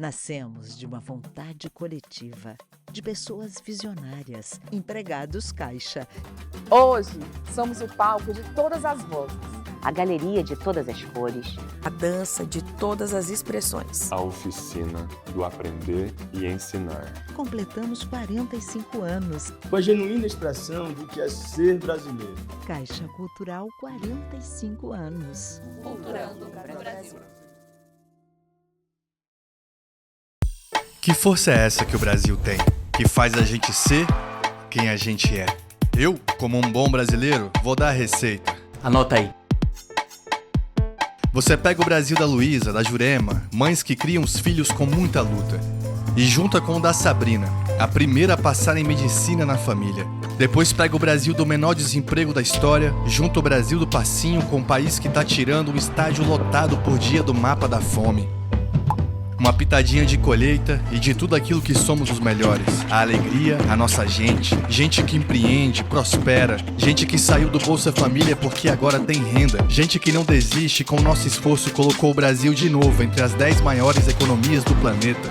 Nascemos de uma vontade coletiva, de pessoas visionárias, empregados caixa. Hoje, somos o palco de todas as vozes. A galeria de todas as cores. A dança de todas as expressões. A oficina do aprender e ensinar. Completamos 45 anos. Com a genuína expressão do que é ser brasileiro. Caixa Cultural, 45 anos. Culturando para o Brasil. Que força é essa que o Brasil tem, que faz a gente ser quem a gente é? Eu, como um bom brasileiro, vou dar a receita. Anota aí. Você pega o Brasil da Luísa, da Jurema, mães que criam os filhos com muita luta, e junta com o da Sabrina, a primeira a passar em medicina na família. Depois pega o Brasil do menor desemprego da história, junta o Brasil do passinho com o país que tá tirando um estádio lotado por dia do mapa da fome. Uma pitadinha de colheita e de tudo aquilo que somos os melhores. A alegria, a nossa gente. Gente que empreende, prospera. Gente que saiu do Bolsa Família porque agora tem renda. Gente que não desiste, com nosso esforço colocou o Brasil de novo entre as 10 maiores economias do planeta.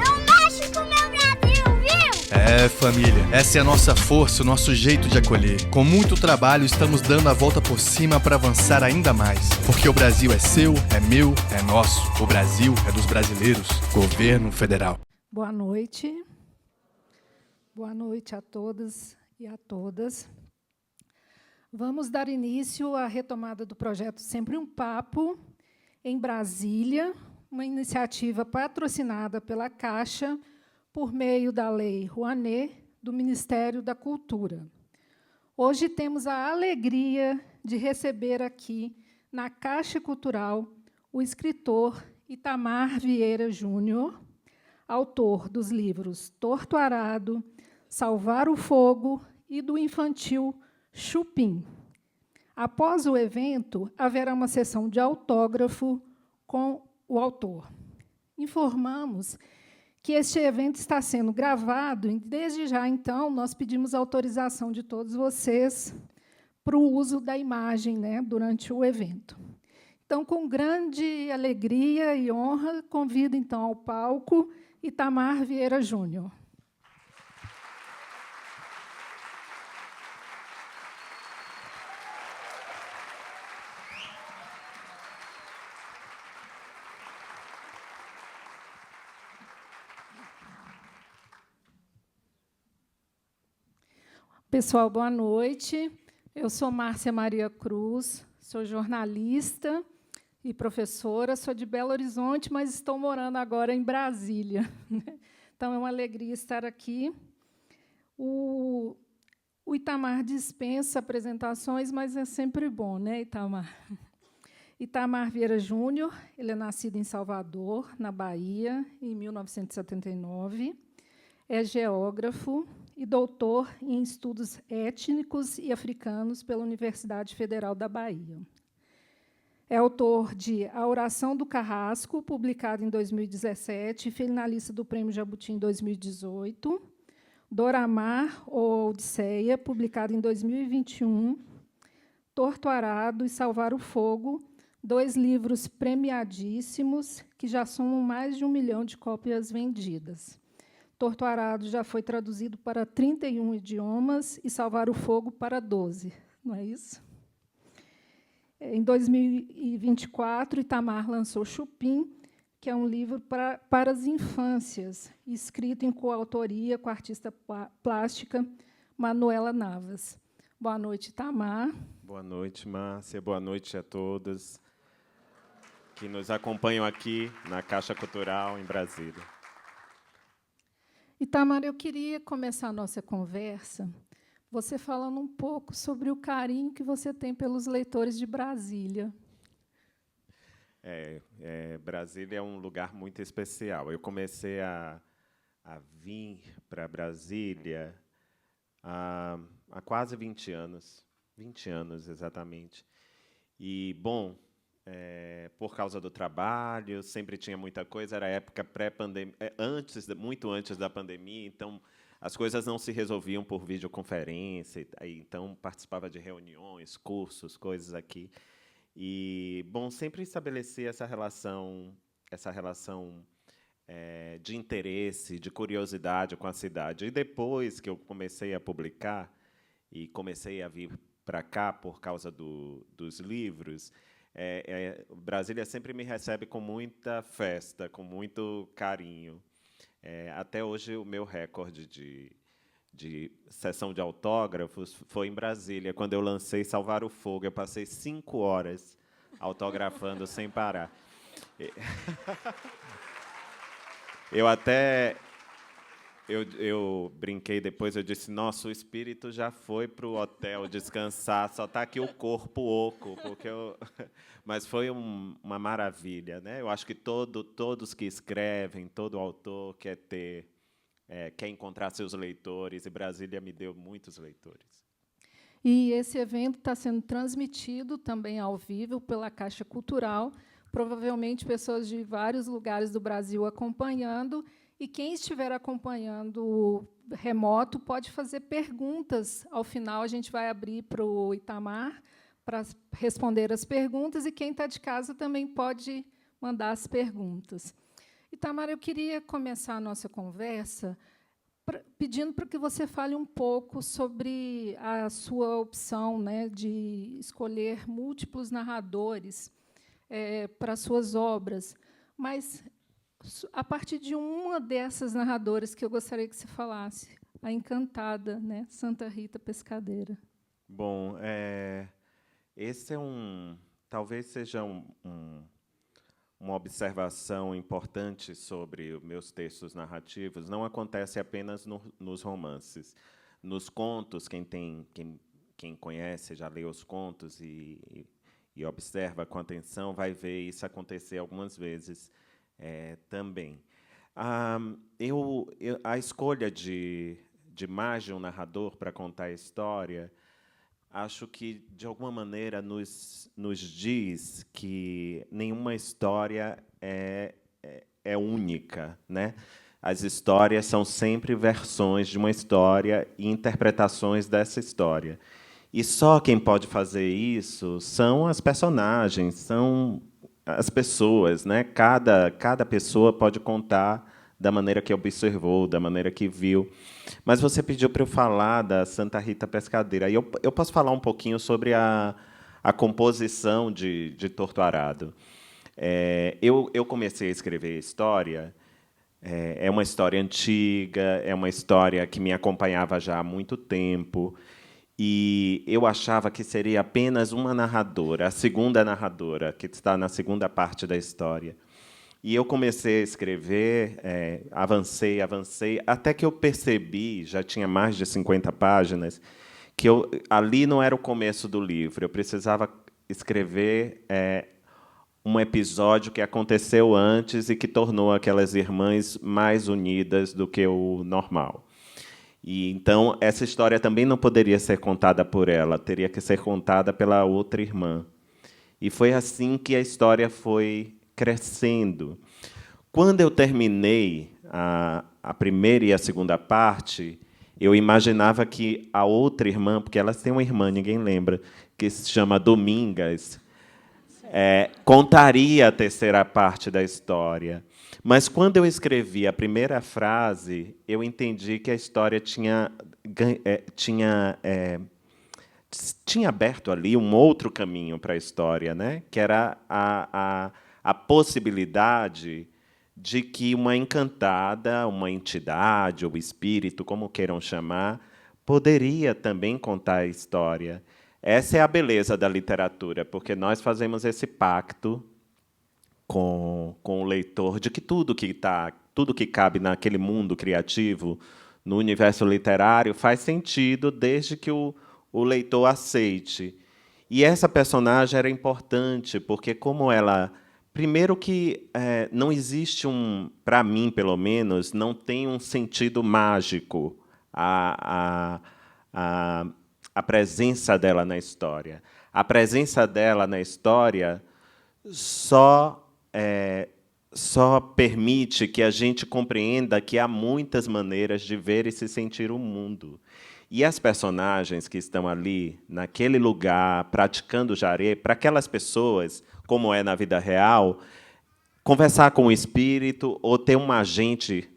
É, família, essa é a nossa força, o nosso jeito de acolher. Com muito trabalho, estamos dando a volta por cima para avançar ainda mais. Porque o Brasil é seu, é meu, é nosso. O Brasil é dos brasileiros. Governo Federal. Boa noite. Boa noite a todas e a todas. Vamos dar início à retomada do projeto Sempre um Papo, em Brasília, uma iniciativa patrocinada pela Caixa, por meio da Lei Rouanet, do Ministério da Cultura. Hoje temos a alegria de receber aqui, na Caixa Cultural, o escritor Itamar Vieira Júnior, autor dos livros Torto Arado, Salvar o Fogo e do infantil Chupim. Após o evento, haverá uma sessão de autógrafo com o autor. Informamos que este evento está sendo gravado, e, desde já, então, nós pedimos autorização de todos vocês para o uso da imagem, né, durante o evento. Então, com grande alegria e honra, convido, então, ao palco Itamar Vieira Júnior. Pessoal, boa noite. Eu sou Márcia Maria Cruz, sou jornalista e professora, sou de Belo Horizonte, mas estou morando agora em Brasília. Então, é uma alegria estar aqui. O Itamar dispensa apresentações, mas é sempre bom, né, Itamar? Itamar Vieira Júnior, ele é nascido em Salvador, na Bahia, em 1979, é geógrafo e doutor em estudos étnicos e africanos pela Universidade Federal da Bahia. É autor de A Oração do Carrasco, publicado em 2017, e finalista do Prêmio Jabuti em 2018, Doramar, ou Odisseia, publicado em 2021, Torto Arado e Salvar o Fogo, 2 livros premiadíssimos, que já somam mais de 1 milhão de cópias vendidas. Torto Arado já foi traduzido para 31 idiomas e Salvar o Fogo para 12, não é isso? Em 2024, Itamar lançou Chupim, que é um livro para as infâncias, escrito em coautoria com a artista plástica Manuela Navas. Boa noite, Itamar. Boa noite, Márcia. Boa noite a todos que nos acompanham aqui na Caixa Cultural, em Brasília. Itamar, eu queria começar a nossa conversa você falando um pouco sobre o carinho que você tem pelos leitores de Brasília. Brasília é um lugar muito especial. Eu comecei a vir para Brasília há quase 20 anos, 20 anos exatamente. E, bom, por causa do trabalho, sempre tinha muita coisa, era época pré-pandemia, muito antes da pandemia, então as coisas não se resolviam por videoconferência, então participava de reuniões, cursos, coisas aqui. E, bom, sempre estabeleci essa relação de interesse, de curiosidade com a cidade. E depois que eu comecei a publicar e comecei a vir para cá por causa dos livros, Brasília sempre me recebe com muita festa, com muito carinho. Até hoje, o meu recorde de sessão de autógrafos foi em Brasília, quando eu lancei Salvar o Fogo. Eu passei 5 horas autografando sem parar. Eu brinquei depois, eu disse, nossa, o espírito já foi para o hotel descansar, só está aqui o corpo oco, mas foi uma maravilha, né? Eu acho que todos que escrevem, todo autor quer encontrar seus leitores, e Brasília me deu muitos leitores. E esse evento está sendo transmitido também ao vivo pela Caixa Cultural, provavelmente pessoas de vários lugares do Brasil acompanhando, e quem estiver acompanhando remoto pode fazer perguntas. Ao final, a gente vai abrir para o Itamar para responder as perguntas, e quem está de casa também pode mandar as perguntas. Itamar, eu queria começar a nossa conversa pedindo para que você fale um pouco sobre a sua opção, né, de escolher múltiplos narradores para suas obras, mas a partir de uma dessas narradoras que eu gostaria que você falasse, a encantada, né, Santa Rita Pescadeira. Bom, esse talvez seja uma observação importante sobre os meus textos narrativos. Não acontece apenas nos romances. Nos contos, quem conhece, já leu os contos e observa com atenção, vai ver isso acontecer algumas vezes também. A escolha de mais de um narrador para contar a história, acho que, de alguma maneira, nos diz que nenhuma história é única, né? As histórias são sempre versões de uma história e interpretações dessa história. E só quem pode fazer isso são as personagens, são as pessoas, né? Cada pessoa pode contar da maneira que observou, da maneira que viu. Mas você pediu para eu falar da Santa Rita Pescadeira. E eu posso falar um pouquinho sobre a composição de Torto Arado. Eu comecei a escrever história. É uma história antiga, é uma história que me acompanhava já há muito tempo. E eu achava que seria apenas uma narradora, a segunda narradora, que está na segunda parte da história. E eu comecei a escrever, avancei, até que eu percebi, já tinha mais de 50 páginas, que ali não era o começo do livro. Eu precisava escrever um episódio que aconteceu antes e que tornou aquelas irmãs mais unidas do que o normal. E então essa história também não poderia ser contada por ela, teria que ser contada pela outra irmã. E foi assim que a história foi crescendo. Quando eu terminei a primeira e a segunda parte, eu imaginava que a outra irmã, porque elas têm uma irmã, ninguém lembra, que se chama Domingas, contaria a terceira parte da história. Mas, quando eu escrevi a primeira frase, eu entendi que a história tinha aberto ali um outro caminho para a história, né? Que era a possibilidade de que uma encantada, uma entidade ou espírito, como queiram chamar, poderia também contar a história. Essa é a beleza da literatura, porque nós fazemos esse pacto com o leitor de que tudo que cabe naquele mundo criativo, no universo literário, faz sentido desde que o leitor aceite. E essa personagem era importante, porque como ela... Primeiro que não existe para mim, pelo menos, não tem um sentido mágico a presença dela na história. A presença dela na história só permite que a gente compreenda que há muitas maneiras de ver e se sentir o mundo. E as personagens que estão ali, naquele lugar, praticando jaré, para aquelas pessoas, como é na vida real, conversar com o espírito ou ter um agente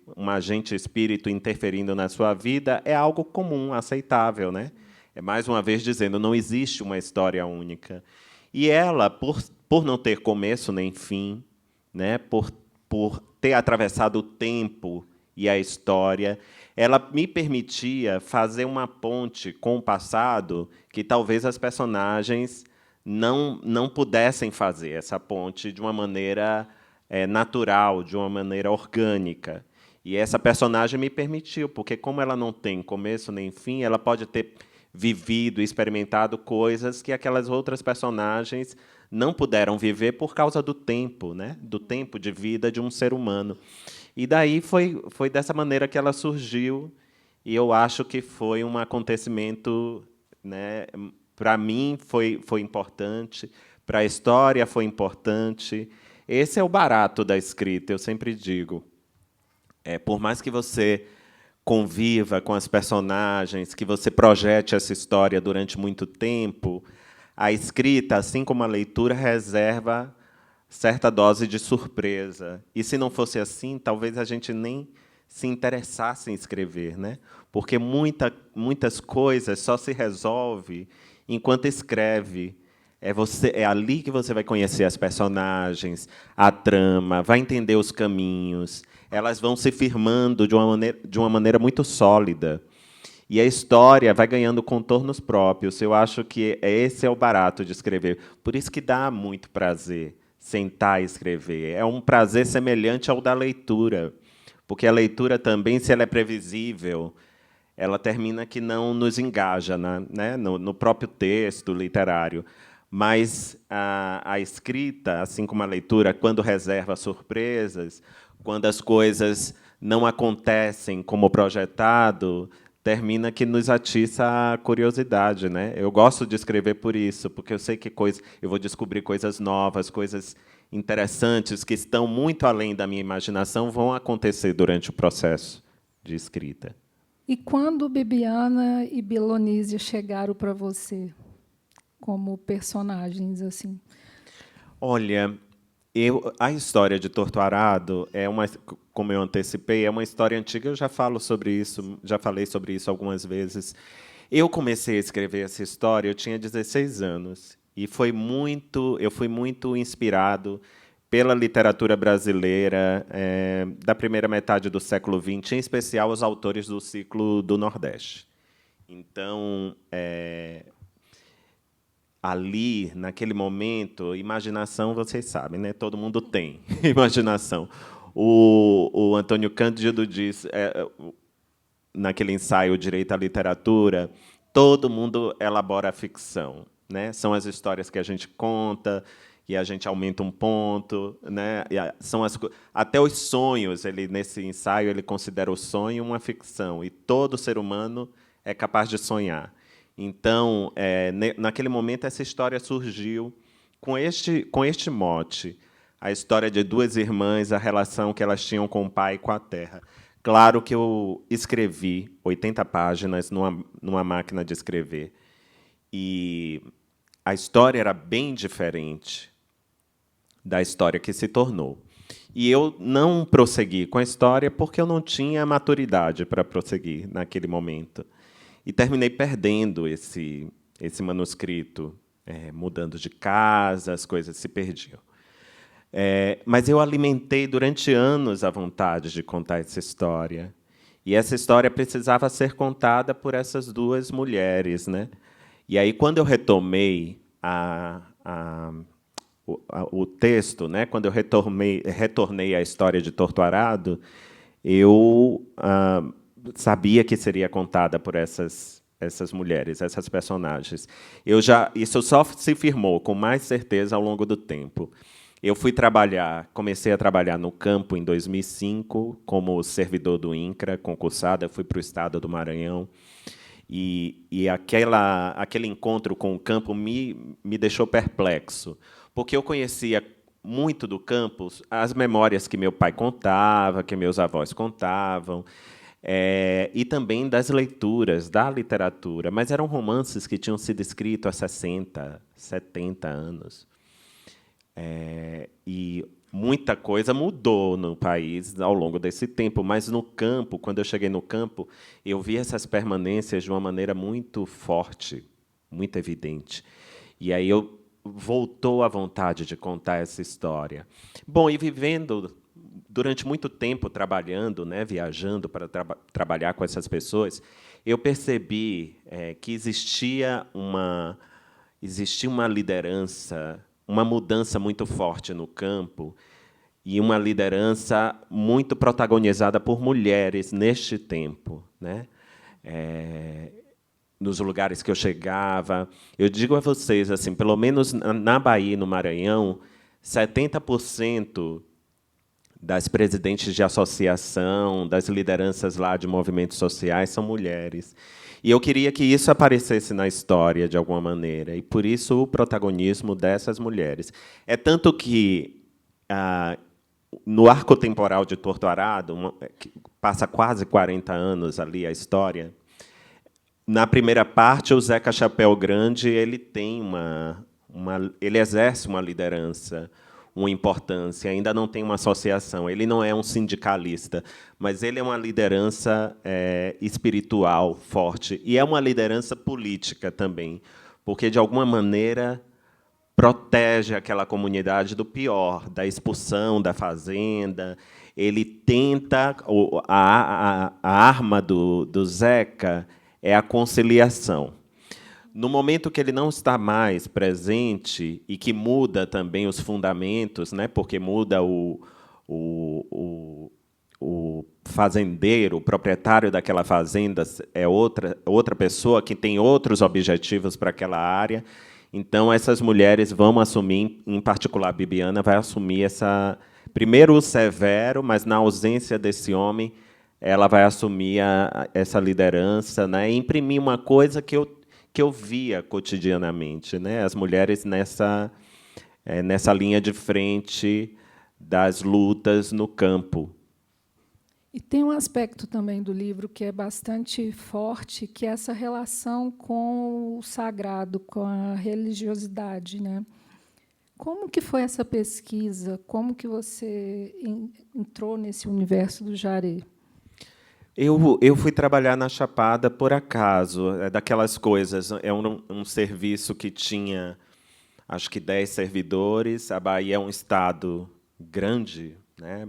espírito interferindo na sua vida é algo comum, aceitável, né? É mais uma vez dizendo, não existe uma história única. E ela, por não ter começo nem fim, né? Por ter atravessado o tempo e a história, ela me permitia fazer uma ponte com o passado que talvez as personagens não pudessem fazer essa ponte de uma maneira natural, de uma maneira orgânica. E essa personagem me permitiu, porque como ela não tem começo nem fim, ela pode ter vivido, experimentado coisas que aquelas outras personagens não puderam viver por causa do tempo, né? Do tempo de vida de um ser humano. E daí foi dessa maneira que ela surgiu, e eu acho que foi um acontecimento, né? Para mim foi importante, para a história foi importante. Esse é o barato da escrita, eu sempre digo. Por mais que você conviva com as personagens, que você projete essa história durante muito tempo, a escrita, assim como a leitura, reserva certa dose de surpresa. E, se não fosse assim, talvez a gente nem se interessasse em escrever, né? Porque muitas coisas só se resolve enquanto escreve. É ali que você vai conhecer as personagens, a trama, vai entender os caminhos. Elas vão se firmando de uma maneira muito sólida. E a história vai ganhando contornos próprios. Eu acho que esse é o barato de escrever. Por isso que dá muito prazer sentar e escrever. É um prazer semelhante ao da leitura. Porque a leitura também, se ela é previsível, ela termina que não nos engaja, né, no próprio texto literário. Mas a escrita, assim como a leitura, quando reserva surpresas, quando as coisas não acontecem como projetado, termina que nos atiça a curiosidade, né? Eu gosto de escrever por isso, porque eu sei que eu vou descobrir coisas novas, coisas interessantes que estão muito além da minha imaginação, vão acontecer durante o processo de escrita. E quando Bibiana e Bilonísia chegaram para você como personagens, assim? Olha, a história de Torto Arado como eu antecipei, é uma história antiga. Eu já falei sobre isso algumas vezes. Eu comecei a escrever essa história, eu tinha 16 anos, e eu fui muito inspirado pela literatura brasileira da primeira metade do século XX, em especial os autores do ciclo do Nordeste. Então, ali, naquele momento, imaginação, vocês sabem, né? Todo mundo tem imaginação. O Antônio Cândido diz, naquele ensaio Direito à Literatura, todo mundo elabora a ficção, né? São as histórias que a gente conta e a gente aumenta um ponto, né? Até os sonhos, nesse ensaio, ele considera o sonho uma ficção, e todo ser humano é capaz de sonhar. Então, naquele momento, essa história surgiu com este mote, a história de duas irmãs, a relação que elas tinham com o pai e com a terra. Claro que eu escrevi 80 páginas numa máquina de escrever, e a história era bem diferente da história que se tornou. E eu não prossegui com a história porque eu não tinha maturidade para prosseguir naquele momento. E terminei perdendo esse manuscrito, mudando de casa, as coisas se perdiam. Mas eu alimentei durante anos a vontade de contar essa história. E essa história precisava ser contada por essas duas mulheres, né? E aí, quando eu retomei o texto, né? Quando eu retornei à história de Torto Arado, eu sabia que seria contada por essas mulheres, essas personagens. Isso só se firmou com mais certeza ao longo do tempo. Eu comecei a trabalhar no campo em 2005, como servidor do INCRA, concursado. Eu fui para o estado do Maranhão. E aquele encontro com o campo me deixou perplexo, porque eu conhecia muito do campo, as memórias que meu pai contava, que meus avós contavam, e também das leituras, da literatura, mas eram romances que tinham sido escritos há 60, 70 anos. E muita coisa mudou no país ao longo desse tempo, mas no campo, quando eu cheguei no campo, eu vi essas permanências de uma maneira muito forte, muito evidente. E aí voltou a vontade de contar essa história. Bom, e vivendo durante muito tempo trabalhando, né, viajando para trabalhar com essas pessoas, eu percebi que existia uma liderança, uma mudança muito forte no campo e uma liderança muito protagonizada por mulheres neste tempo, né? Nos lugares que eu chegava, eu digo a vocês, assim, pelo menos na Bahia e no Maranhão, 70% das presidentes de associação, das lideranças lá de movimentos sociais são mulheres. E eu queria que isso aparecesse na história de alguma maneira, e por isso o protagonismo dessas mulheres. É tanto que no arco temporal de Torto Arado, que passa quase 40 anos ali a história, na primeira parte o Zeca Chapéu Grande ele tem ele exerce uma liderança, uma importância, ainda não tem uma associação, ele não é um sindicalista, mas ele é uma liderança espiritual forte, e é uma liderança política também, porque, de alguma maneira, protege aquela comunidade do pior, da expulsão da fazenda. Ele tenta... A arma do Zeca é a conciliação. No momento que ele não está mais presente e que muda também os fundamentos, né, porque muda o fazendeiro, o proprietário daquela fazenda é outra pessoa que tem outros objetivos para aquela área. Então, essas mulheres vão assumir, em particular a Bibiana, vai assumir primeiro o severo, mas, na ausência desse homem, ela vai assumir essa liderança, né, e imprimir uma coisa que eu via cotidianamente, né, as mulheres nessa linha de frente das lutas no campo. E tem um aspecto também do livro que é bastante forte, que é essa relação com o sagrado, com a religiosidade, né? Como que foi essa pesquisa? Como que você entrou nesse universo do Jaré? Eu fui trabalhar na Chapada por acaso, daquelas coisas. É um serviço que tinha, acho que 10 servidores. A Bahia é um estado grande, né?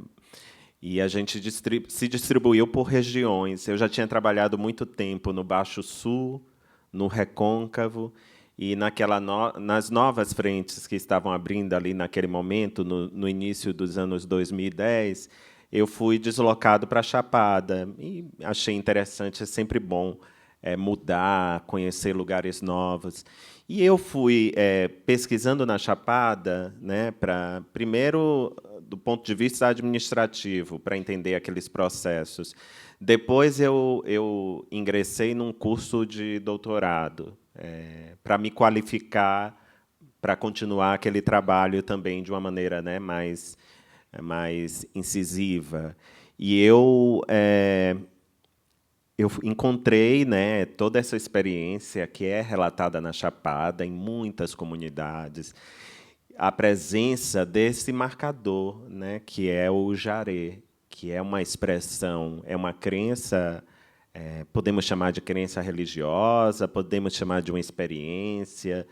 E a gente se distribuiu por regiões. Eu já tinha trabalhado muito tempo no Baixo Sul, no Recôncavo, e nas novas frentes que estavam abrindo ali naquele momento, no início dos anos 2010, eu fui deslocado para a Chapada. E achei interessante, é sempre bom mudar, conhecer lugares novos. E eu fui pesquisando na Chapada, né, primeiro, do ponto de vista administrativo, para entender aqueles processos. Depois, eu ingressei num curso de doutorado, para me qualificar, para continuar aquele trabalho também de uma maneira, né, mais incisiva. E eu encontrei, né, toda essa experiência que é relatada na Chapada, em muitas comunidades, a presença desse marcador, né, que é o Jaré, que é uma expressão, é uma crença, podemos chamar de crença religiosa, podemos chamar de uma experiência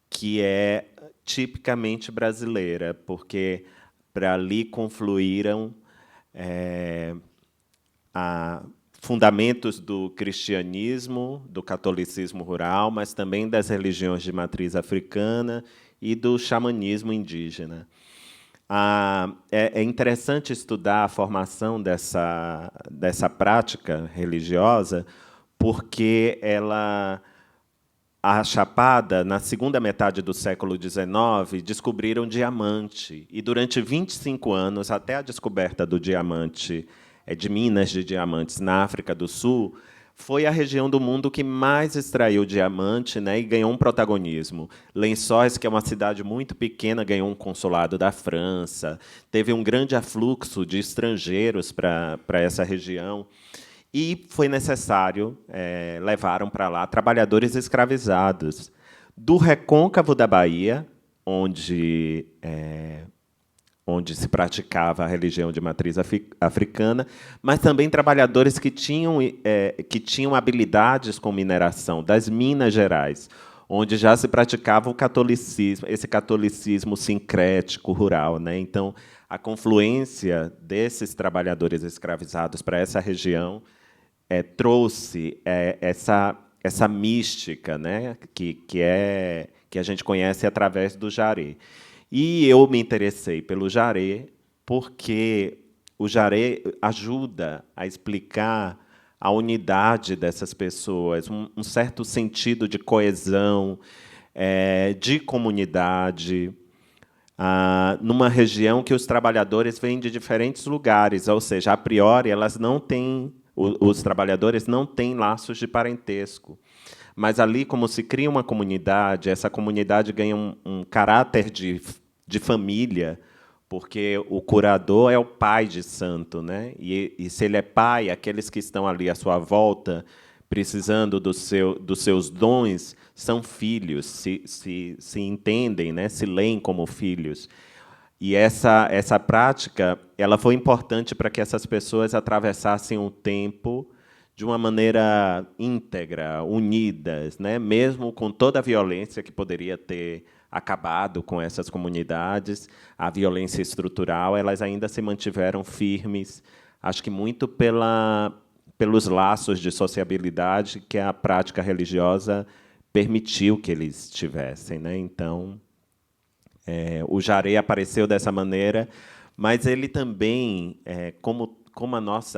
que é tipicamente brasileira, porque para ali confluíram fundamentos do cristianismo, do catolicismo rural, mas também das religiões de matriz africana e do xamanismo indígena. É interessante estudar a formação dessa prática religiosa, porque a Chapada, na segunda metade do século XIX, descobriram diamante. E, durante 25 anos, até a descoberta do diamante, de minas de diamantes na África do Sul, foi a região do mundo que mais extraiu diamante, né, e ganhou um protagonismo. Lençóis, que é uma cidade muito pequena, ganhou um consulado da França. Teve um grande afluxo de estrangeiros para essa região. E foi necessário, levaram para lá trabalhadores escravizados. Do recôncavo da Bahia, onde onde se praticava a religião de matriz africana, mas também trabalhadores que tinham habilidades com mineração, das Minas Gerais, onde já se praticava o catolicismo, esse catolicismo sincrético rural, né? Então, a confluência desses trabalhadores escravizados para essa região trouxe essa mística, né? que a gente conhece através do jaré. E eu me interessei pelo jaré porque o jaré ajuda a explicar a unidade dessas pessoas, um certo sentido de coesão, de comunidade, numa região que os trabalhadores vêm de diferentes lugares, ou seja, a priori, elas não têm, os trabalhadores não têm laços de parentesco. Mas ali, como se cria uma comunidade, essa comunidade ganha um caráter de família, porque o curador é o pai de santo, né? E se ele é pai, aqueles que estão ali à sua volta, precisando dos seus dons, são filhos, se entendem, né? Se leem como filhos. E essa prática ela foi importante para que essas pessoas atravessassem o tempo de uma maneira íntegra, unidas, né? Mesmo com toda a violência que poderia ter acabado com essas comunidades, a violência estrutural, elas ainda se mantiveram firmes, acho que muito pelos laços de sociabilidade que a prática religiosa permitiu que eles tivessem, né? Então, o jaré apareceu dessa maneira, mas ele também, como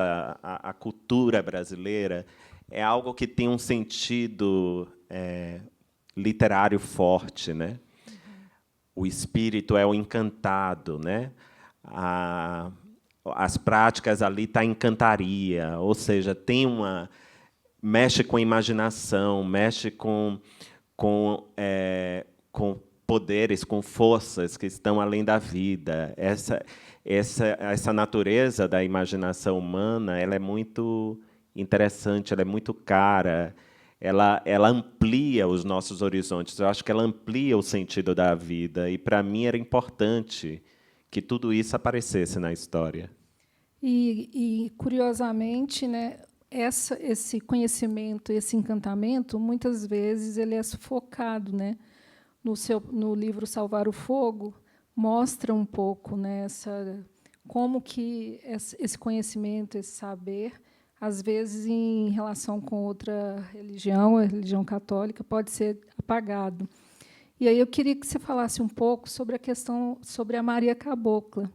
a cultura brasileira, é algo que tem um sentido literário forte, né? O espírito é o encantado, né? As práticas ali tá encantaria, ou seja, mexe com a imaginação, mexe com poderes, com forças que estão além da vida. Essa natureza da imaginação humana, ela é muito interessante, ela é muito cara. Ela amplia os nossos horizontes. Eu acho que ela amplia o sentido da vida. E, para mim, era importante que tudo isso aparecesse na história. E curiosamente, né, esse conhecimento, esse encantamento, muitas vezes ele é sufocado, né? No livro Salvar o Fogo, mostra um pouco, né, como que esse conhecimento, esse saber, às vezes, em relação com outra religião, a religião católica, pode ser apagado. E aí eu queria que você falasse um pouco sobre a questão sobre a Maria Cabocla,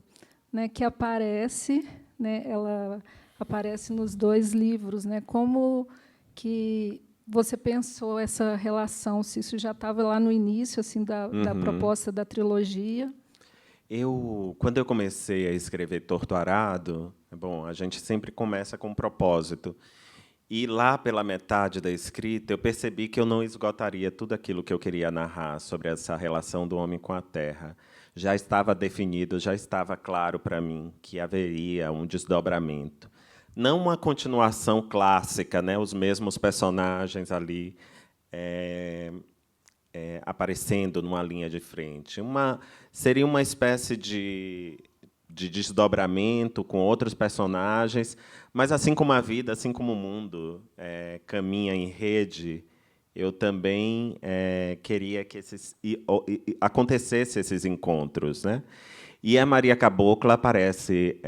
né, que aparece, né, ela aparece nos 2 livros, né? Como que você pensou essa relação? Se isso já estava lá no início, assim, da proposta da trilogia? Quando eu comecei a escrever Torto Arado, bom, a gente sempre começa com um propósito. E lá pela metade da escrita, eu percebi que eu não esgotaria tudo aquilo que eu queria narrar sobre essa relação do homem com a terra. Já estava definido, já estava claro para mim que haveria um desdobramento. Não uma continuação clássica, né, os mesmos personagens ali aparecendo numa linha de frente. Seria uma espécie de desdobramento com outros personagens, mas, assim como a vida, assim como o mundo caminha em rede, eu também queria que acontecessem esses encontros, né? E a Maria Cabocla aparece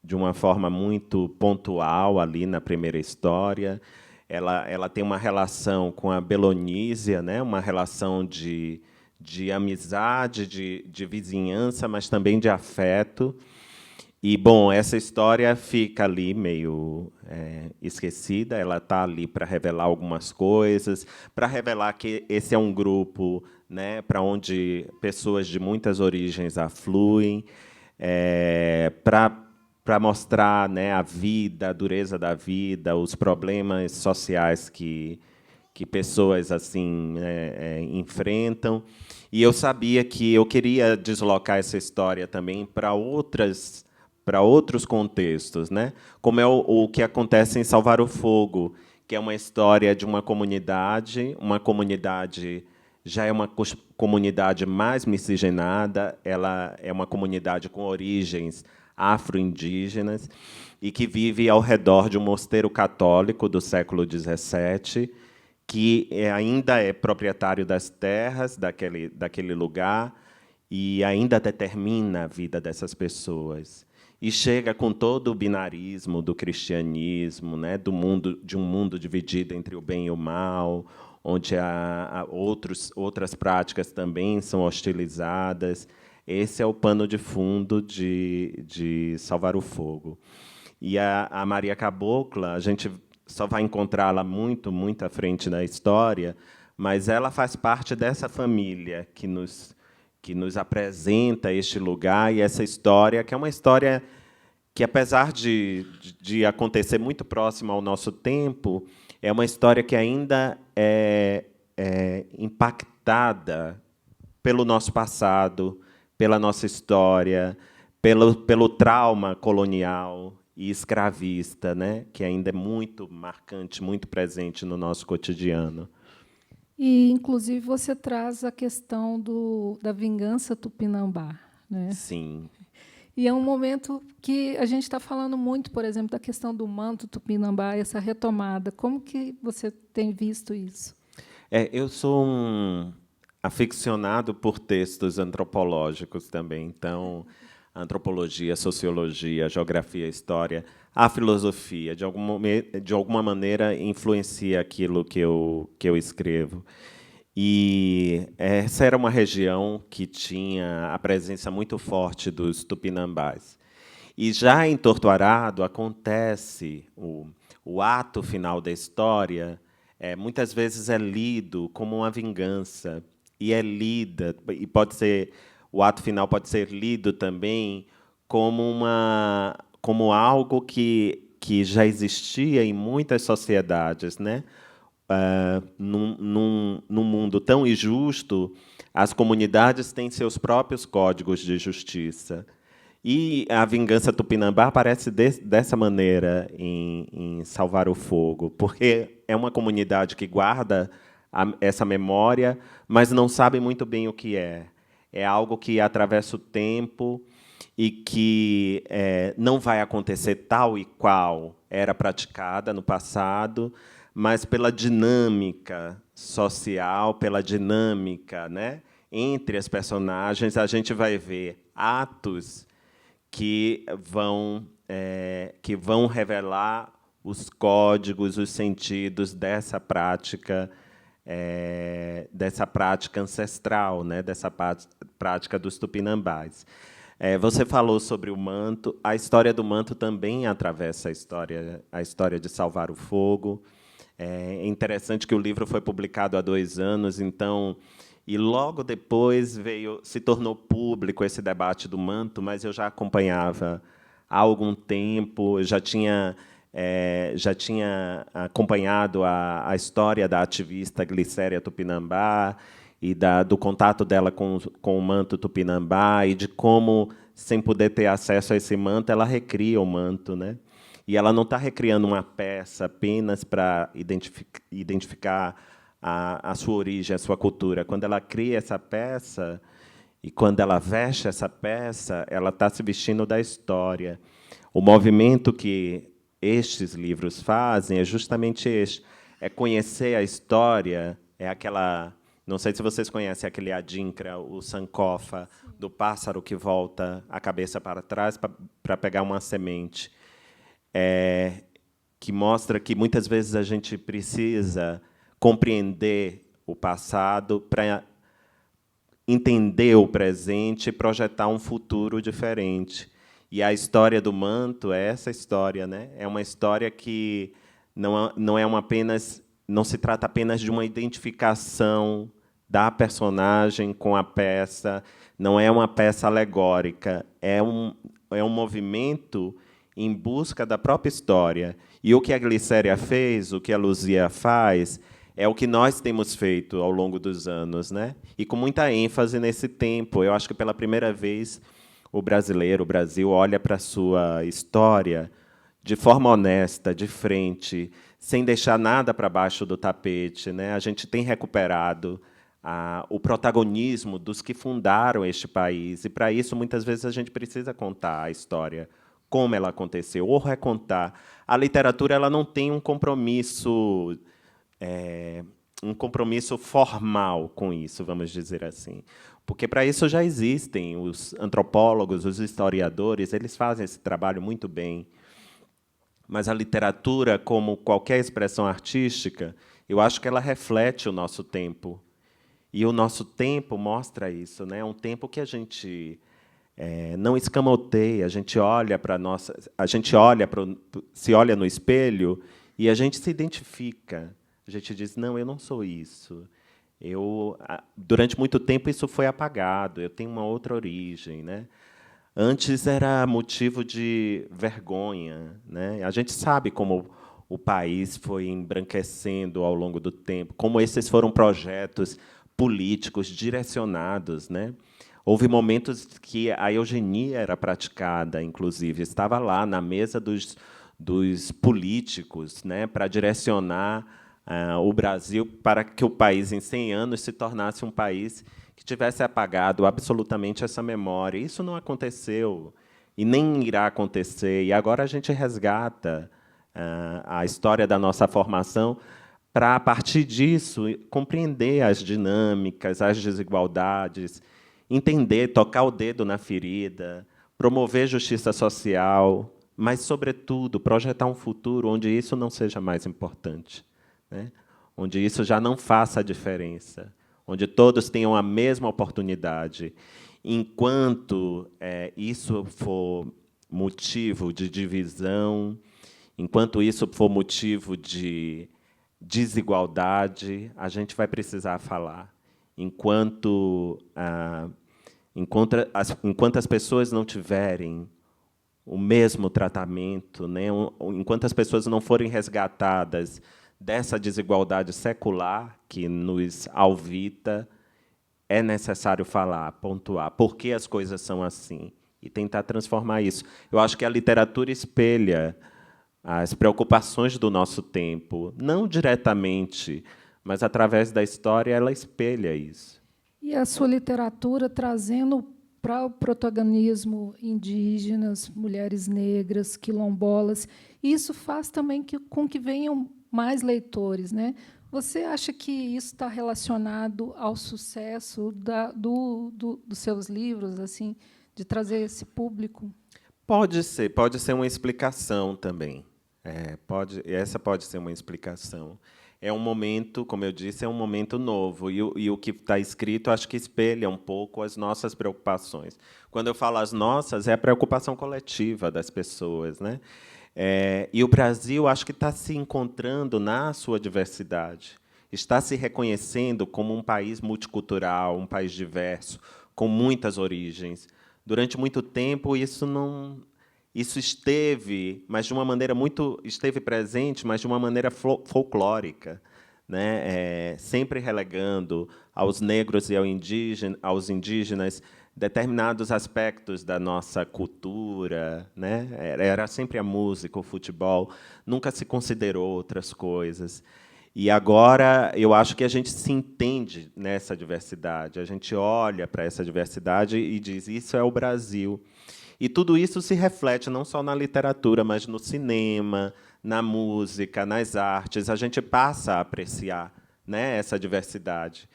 de uma forma muito pontual ali na primeira história. Ela tem uma relação com a Belonísia, né? Uma relação de amizade, de vizinhança, mas também de afeto. E, bom, essa história fica ali meio esquecida. Ela está ali para revelar algumas coisas, para revelar que esse é um grupo, né, para onde pessoas de muitas origens afluem, para mostrar, né, a vida, a dureza da vida, os problemas sociais que pessoas assim enfrentam. E eu sabia que eu queria deslocar essa história também para outros contextos, né? Como é o que acontece em Salvar o Fogo, que é uma história de uma comunidade já é uma comunidade mais miscigenada, ela é uma comunidade com origens afro-indígenas e que vive ao redor de um mosteiro católico do século XVII, que ainda é proprietário das terras daquele lugar e ainda determina a vida dessas pessoas. E chega com todo o binarismo do cristianismo, né, de um mundo dividido entre o bem e o mal, onde outras práticas também são hostilizadas. Esse é o pano de fundo de Salvar o Fogo. E a Maria Cabocla, a gente só vai encontrá-la muito à frente na história, mas ela faz parte dessa família que nos apresenta este lugar e essa história, que é uma história que, apesar de acontecer muito próxima ao nosso tempo, é uma história que ainda é impactada pelo nosso passado, pela nossa história, pelo trauma colonial e escravista, né, que ainda é muito marcante, muito presente no nosso cotidiano. E, inclusive, você traz a questão da vingança tupinambá, né? Sim. E é um momento que a gente está falando muito, por exemplo, da questão do manto tupinambá, essa retomada. Como que você tem visto isso? Eu sou um aficionado por textos antropológicos também. Então, a antropologia, a sociologia, a geografia, a história, a filosofia, de alguma maneira, influencia aquilo que eu escrevo. E essa era uma região que tinha a presença muito forte dos tupinambás. E já em Torto Arado acontece o ato final da história, muitas vezes é lido como uma vingança, e é lida, e o ato final pode ser lido também como algo que já existia em muitas sociedades, né? Num mundo tão injusto, as comunidades têm seus próprios códigos de justiça. E a vingança tupinambá aparece dessa maneira em Salvar o Fogo, porque é uma comunidade que guarda essa memória, mas não sabe muito bem o que é. É algo que atravessa o tempo e que não vai acontecer tal e qual era praticada no passado, mas pela dinâmica social, pela dinâmica, né, entre as personagens, a gente vai ver atos que vão revelar os códigos, os sentidos dessa prática ancestral, né, dessa prática dos tupinambás. Você falou sobre o manto. A história do manto também atravessa a história de Salvar o Fogo. É interessante que o livro foi publicado há 2 anos, então, e logo depois se tornou público esse debate do manto, mas eu já acompanhava há algum tempo, já tinha acompanhado a história da ativista Glicéria Tupinambá e do contato dela com o manto tupinambá e de como, sem poder ter acesso a esse manto, ela recria o manto, né? E ela não está recriando uma peça apenas para identificar a sua origem, a sua cultura. Quando ela cria essa peça e quando ela veste essa peça, ela está se vestindo da história. O movimento que estes livros fazem é justamente este: é conhecer a história, é aquela... Não sei se vocês conhecem aquele adinkra, o sankofa, do pássaro que volta a cabeça para trás para pegar uma semente. Que mostra que, muitas vezes, a gente precisa compreender o passado para entender o presente e projetar um futuro diferente. E a história do manto é essa história, né? É uma história que não se trata apenas de uma identificação da personagem com a peça, não é uma peça alegórica, é um movimento em busca da própria história. E o que a Glicéria fez, o que a Luzia faz, é o que nós temos feito ao longo dos anos, né? E com muita ênfase nesse tempo. Eu acho que, pela primeira vez, o Brasil, olha para a sua história de forma honesta, de frente, sem deixar nada para baixo do tapete, né? A gente tem recuperado o protagonismo dos que fundaram este país. E, para isso, muitas vezes, a gente precisa contar a história, como ela aconteceu, ou recontar. A literatura ela não tem um compromisso formal com isso, vamos dizer assim. Porque, para isso, já existem os antropólogos, os historiadores, eles fazem esse trabalho muito bem. Mas a literatura, como qualquer expressão artística, eu acho que ela reflete o nosso tempo. E o nosso tempo mostra isso, né? É um tempo que a gente não escamoteia, a gente olha para nossa, se olha no espelho e a gente se identifica. A gente diz: não, eu não sou isso. Durante muito tempo isso foi apagado. Eu tenho uma outra origem, né? Antes era motivo de vergonha, né? A gente sabe como o país foi embranquecendo ao longo do tempo, como esses foram projetos políticos direcionados, né? Houve momentos que a eugenia era praticada, inclusive, estava lá na mesa dos políticos, né, para direcionar o Brasil para que o país, em 100 anos, se tornasse um país que tivesse apagado absolutamente essa memória. Isso não aconteceu e nem irá acontecer. E agora a gente resgata a história da nossa formação para, a partir disso, compreender as dinâmicas, as desigualdades, entender, tocar o dedo na ferida, promover justiça social, mas, sobretudo, projetar um futuro onde isso não seja mais importante, né? Onde isso já não faça a diferença, onde todos tenham a mesma oportunidade. Enquanto isso for motivo de divisão, enquanto isso for motivo de desigualdade, a gente vai precisar falar. Enquanto as pessoas não tiverem o mesmo tratamento, né, enquanto as pessoas não forem resgatadas dessa desigualdade secular que nos alvita, é necessário falar, pontuar por que as coisas são assim e tentar transformar isso. Eu acho que a literatura espelha as preocupações do nosso tempo, não diretamente, mas, através da história, ela espelha isso. E a sua literatura trazendo para o protagonismo indígenas, mulheres negras, quilombolas, isso faz também com que venham mais leitores, né? Você acha que isso está relacionado ao sucesso dos seus livros, assim, de trazer esse público? Pode ser uma explicação também. Essa pode ser uma explicação. É um momento, como eu disse, é um momento novo. E o que está escrito, acho que espelha um pouco as nossas preocupações. Quando eu falo as nossas, é a preocupação coletiva das pessoas, né? E o Brasil, acho que está se encontrando na sua diversidade. Está se reconhecendo como um país multicultural, um país diverso, com muitas origens. Durante muito tempo, isso esteve, mas de uma maneira esteve presente, mas de uma maneira folclórica, né? Sempre relegando aos negros e aos indígenas determinados aspectos da nossa cultura, né? Era sempre a música, o futebol, nunca se considerou outras coisas. E agora eu acho que a gente se entende nessa diversidade, a gente olha para essa diversidade e diz: isso é o Brasil. E tudo isso se reflete não só na literatura, mas no cinema, na música, nas artes. A gente passa a apreciar, né, essa diversidade.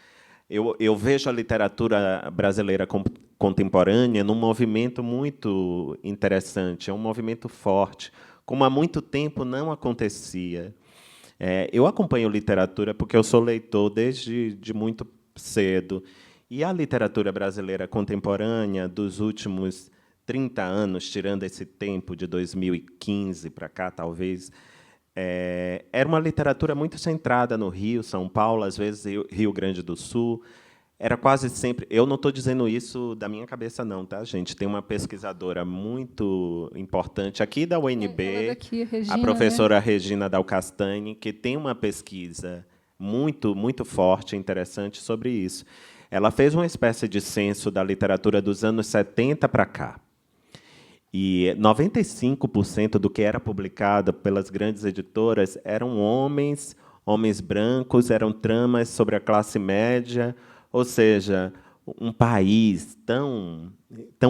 Eu vejo a literatura brasileira contemporânea num movimento muito interessante, é um movimento forte, como há muito tempo não acontecia. Eu acompanho literatura porque eu sou leitor desde muito cedo. E a literatura brasileira contemporânea dos últimos 30 anos, tirando esse tempo de 2015 para cá, talvez, era uma literatura muito centrada no Rio, São Paulo, às vezes Rio Grande do Sul. Era quase sempre... Eu não estou dizendo isso da minha cabeça, não, tá, gente? Tem uma pesquisadora muito importante aqui da UNB, daqui, Regina, a professora, né? Regina Dal Castagne, que tem uma pesquisa muito forte e interessante sobre isso. Ela fez uma espécie de censo da literatura dos anos 70 para cá. E 95% do que era publicado pelas grandes editoras eram homens brancos, eram tramas sobre a classe média, Ou seja, um país tão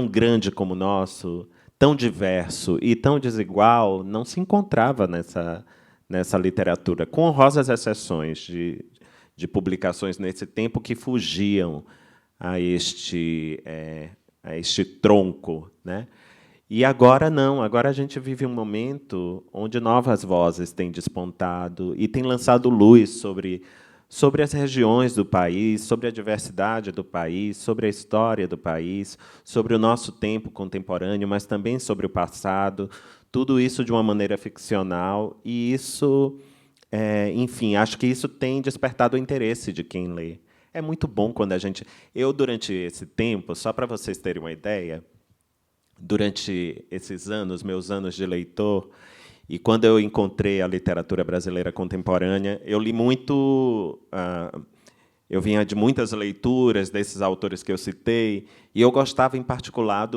grande como o nosso, tão diverso e tão desigual, não se encontrava nessa literatura, com honrosas exceções de publicações nesse tempo que fugiam a este tronco, né? E agora não, agora a gente vive um momento onde novas vozes têm despontado e têm lançado luz sobre as regiões do país, sobre a diversidade do país, sobre a história do país, sobre o nosso tempo contemporâneo, mas também sobre o passado, tudo isso de uma maneira ficcional, e isso, enfim, acho que isso tem despertado o interesse de quem lê. É muito bom quando a gente... Eu, durante esse tempo, só para vocês terem uma ideia, durante esses anos, meus anos de leitor, e quando eu encontrei a literatura brasileira contemporânea, eu li muito... eu vinha de muitas leituras desses autores que eu citei, e eu gostava, em particular,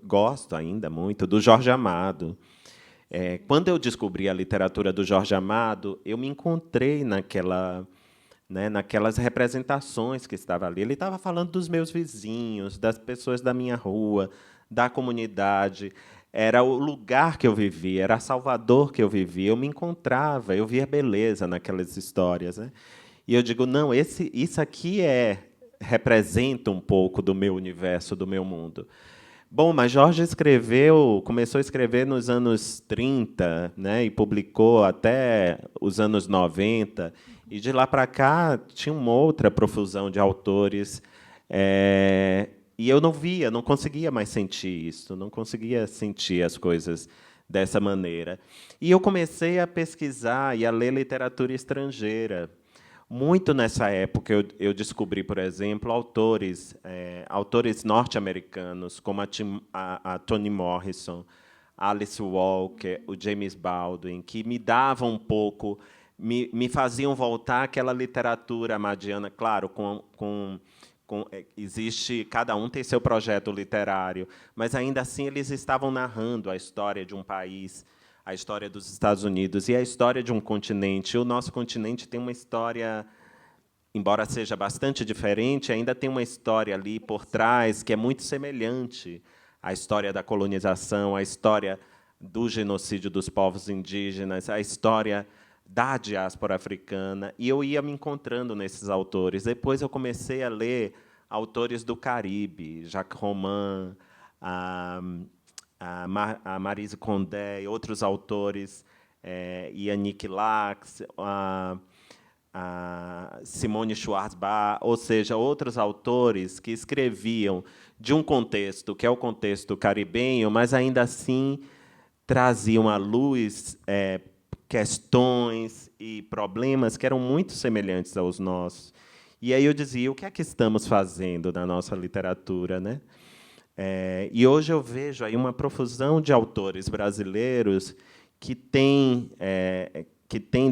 gosto ainda muito, do Jorge Amado. Quando eu descobri a literatura do Jorge Amado, eu me encontrei naquelas representações que estava ali. Ele estava falando dos meus vizinhos, das pessoas da minha rua, da comunidade. Era o lugar que eu vivia, era Salvador que eu vivia. Eu me encontrava, eu via beleza naquelas histórias, né? E eu digo, não, isso aqui representa um pouco do meu universo, do meu mundo. Bom, mas Jorge começou a escrever nos anos 30, né, e publicou até os anos 90, e de lá para cá tinha uma outra profusão de autores, e eu não conseguia mais sentir isso, não conseguia sentir as coisas dessa maneira. E eu comecei a pesquisar e a ler literatura estrangeira. Muito nessa época eu descobri, por exemplo, autores norte-americanos, como a Toni Morrison, Alice Walker, o James Baldwin, que me davam um pouco, me faziam voltar àquela literatura amadiana, claro, existe, cada um tem seu projeto literário, mas ainda assim eles estavam narrando a história de um país, a história dos Estados Unidos e a história de um continente. O nosso continente tem uma história, embora seja bastante diferente, ainda tem uma história ali por trás que é muito semelhante à história da colonização, à história do genocídio dos povos indígenas, à história da diáspora africana, e eu ia me encontrando nesses autores. Depois eu comecei a ler autores do Caribe, Jacques Roman, a Maryse Condé, outros autores, Yannick Lacks, a Simone Schwarzbach, ou seja, outros autores que escreviam de um contexto, que é o contexto caribenho, mas, ainda assim, traziam à luz questões e problemas que eram muito semelhantes aos nossos. E aí eu dizia, o que é que estamos fazendo na nossa literatura, né? E hoje eu vejo aí uma profusão de autores brasileiros que têm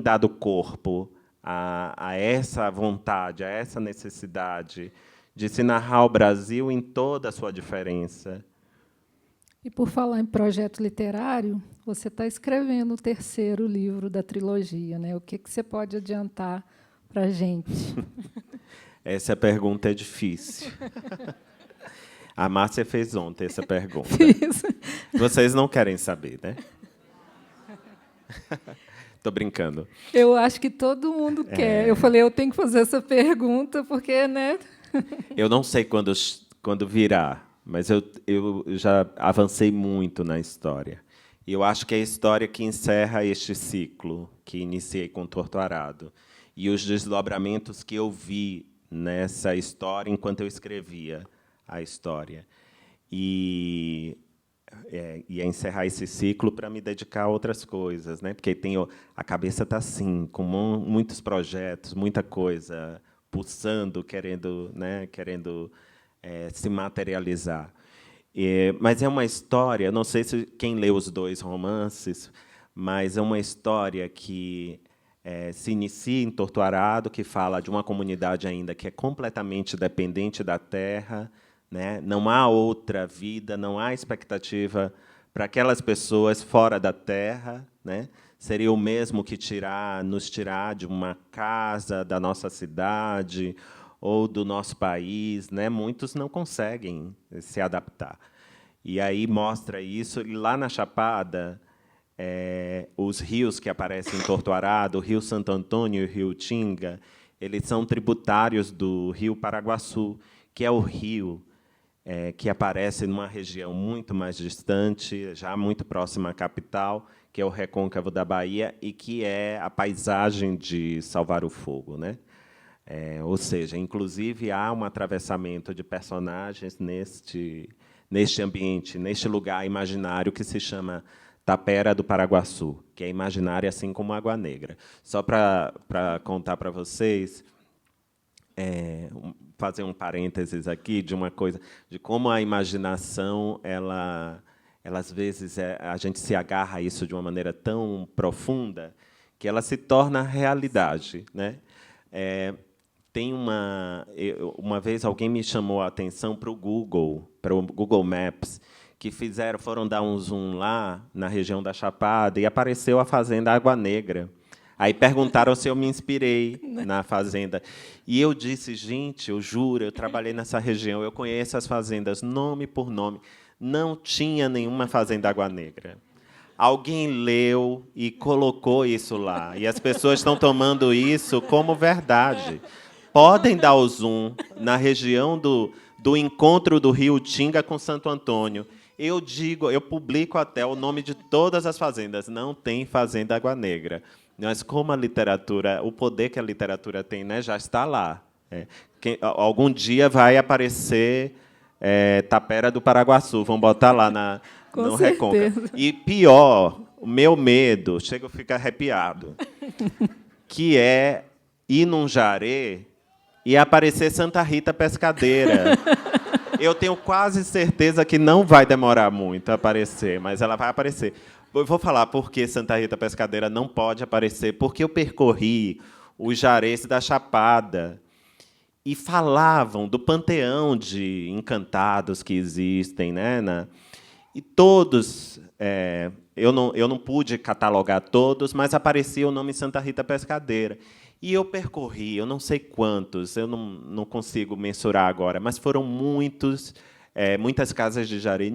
dado corpo a essa vontade, a essa necessidade de se narrar o Brasil em toda a sua diferença. E, por falar em projeto literário, você está escrevendo o 3º livro da trilogia, né? O que você pode adiantar para a gente? Essa pergunta é difícil. A Márcia fez ontem essa pergunta. Fiz. Vocês não querem saber, né? Estou brincando. Eu acho que todo mundo quer. Eu falei, eu tenho que fazer essa pergunta, porque, né? Eu não sei quando virá, mas eu já avancei muito na história. E eu acho que é a história que encerra este ciclo que iniciei com Torto Arado. E os desdobramentos que eu vi nessa história enquanto eu escrevia a história. E encerrar esse ciclo para me dedicar a outras coisas, né? Porque a cabeça está assim, com muitos projetos, muita coisa pulsando, querendo se materializar. Mas é uma história, não sei se quem leu os 2 romances, mas é uma história que se inicia em Torto Arado, que fala de uma comunidade ainda que é completamente dependente da terra, né? Não há outra vida, não há expectativa para aquelas pessoas fora da terra, né? Seria o mesmo que nos tirar de uma casa, da nossa cidade, ou do nosso país, né? Muitos não conseguem se adaptar. E aí mostra isso. E lá na Chapada, os rios que aparecem em Torto Arado, o Rio Santo Antônio e o Rio Tinga, eles são tributários do Rio Paraguaçu, que é o rio que aparece numa região muito mais distante, já muito próxima à capital, que é o Recôncavo da Bahia, e que é a paisagem de Salvar o Fogo, né? Ou seja, inclusive, há um atravessamento de personagens neste ambiente, neste lugar imaginário que se chama Tapera do Paraguaçu, que é imaginária assim como Água Negra. Só para contar para vocês, fazer um parênteses aqui de uma coisa, de como a imaginação, ela às vezes, a gente se agarra a isso de uma maneira tão profunda que ela se torna realidade, né? Tem uma vez alguém me chamou a atenção para o Google Maps, que foram dar um zoom lá na região da Chapada e apareceu a fazenda Água Negra. Aí perguntaram se eu me inspirei na fazenda. E eu disse, gente, eu juro, eu trabalhei nessa região, eu conheço as fazendas nome por nome. Não tinha nenhuma fazenda Água Negra. Alguém leu e colocou isso lá. E as pessoas estão tomando isso como verdade. Podem dar o zoom na região do encontro do Rio Tinga com Santo Antônio. Eu publico até o nome de todas as fazendas. Não tem fazenda Água Negra. Mas como a literatura, o poder que a literatura tem, né, já está lá. Algum dia vai aparecer Tapera do Paraguaçu. Vão botar lá no Recôncavo. E pior, o meu medo, chega a ficar arrepiado, que é ir num jaré e aparecer Santa Rita Pescadeira. Eu tenho quase certeza que não vai demorar muito a aparecer, mas ela vai aparecer. Eu vou falar por que Santa Rita Pescadeira não pode aparecer, porque eu percorri os jarés da Chapada e falavam do panteão de encantados que existem, né? E todos, eu não pude catalogar todos, mas aparecia o nome Santa Rita Pescadeira. E eu percorri, eu não sei quantos, eu não consigo mensurar agora, mas foram muitas casas de jaré.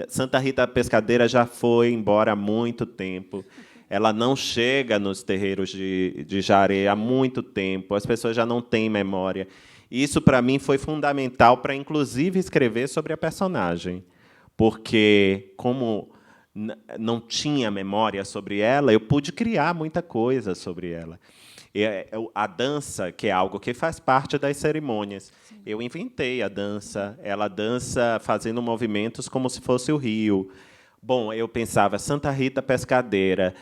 Santa Rita Pescadeira já foi embora há muito tempo. Ela não chega nos terreiros de jaré há muito tempo. As pessoas já não têm memória. Isso, para mim, foi fundamental para, inclusive, escrever sobre a personagem. Porque, como não tinha memória sobre ela, eu pude criar muita coisa sobre ela. A dança, que é algo que faz parte das cerimônias. Sim. Eu inventei a dança. Ela dança fazendo movimentos como se fosse o rio. Bom, eu pensava, Santa Rita Pescadeira,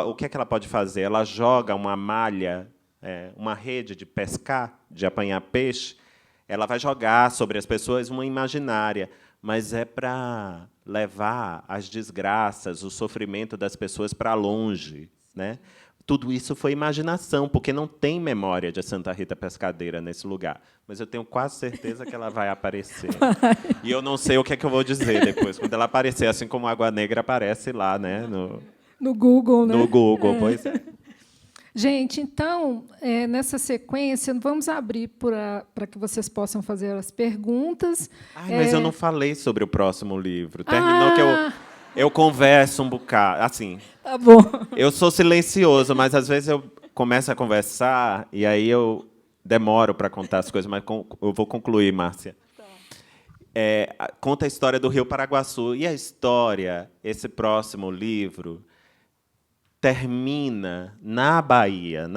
o que é que ela pode fazer? Ela joga uma malha, uma rede de pescar, de apanhar peixe. Ela vai jogar sobre as pessoas uma imaginária, mas é para levar as desgraças, o sofrimento das pessoas para longe, né? Tudo isso foi imaginação, porque não tem memória de Santa Rita Pescadeira nesse lugar. Mas eu tenho quase certeza que ela vai aparecer. E eu não sei o que é que eu vou dizer depois. Quando ela aparecer, assim como Água Negra aparece lá, né? No Google, né? No Google, pois é. Gente, então, nessa sequência, vamos abrir para que vocês possam fazer as perguntas. Mas eu não falei sobre o próximo livro. Terminou que eu converso um bocado. Assim, tá bom. Eu sou silencioso, mas às vezes eu começo a conversar e aí eu demoro para contar as coisas, mas eu vou concluir, Márcia. Tá. Conta a história do Rio Paraguaçu. E a história, esse próximo livro, termina na Bahia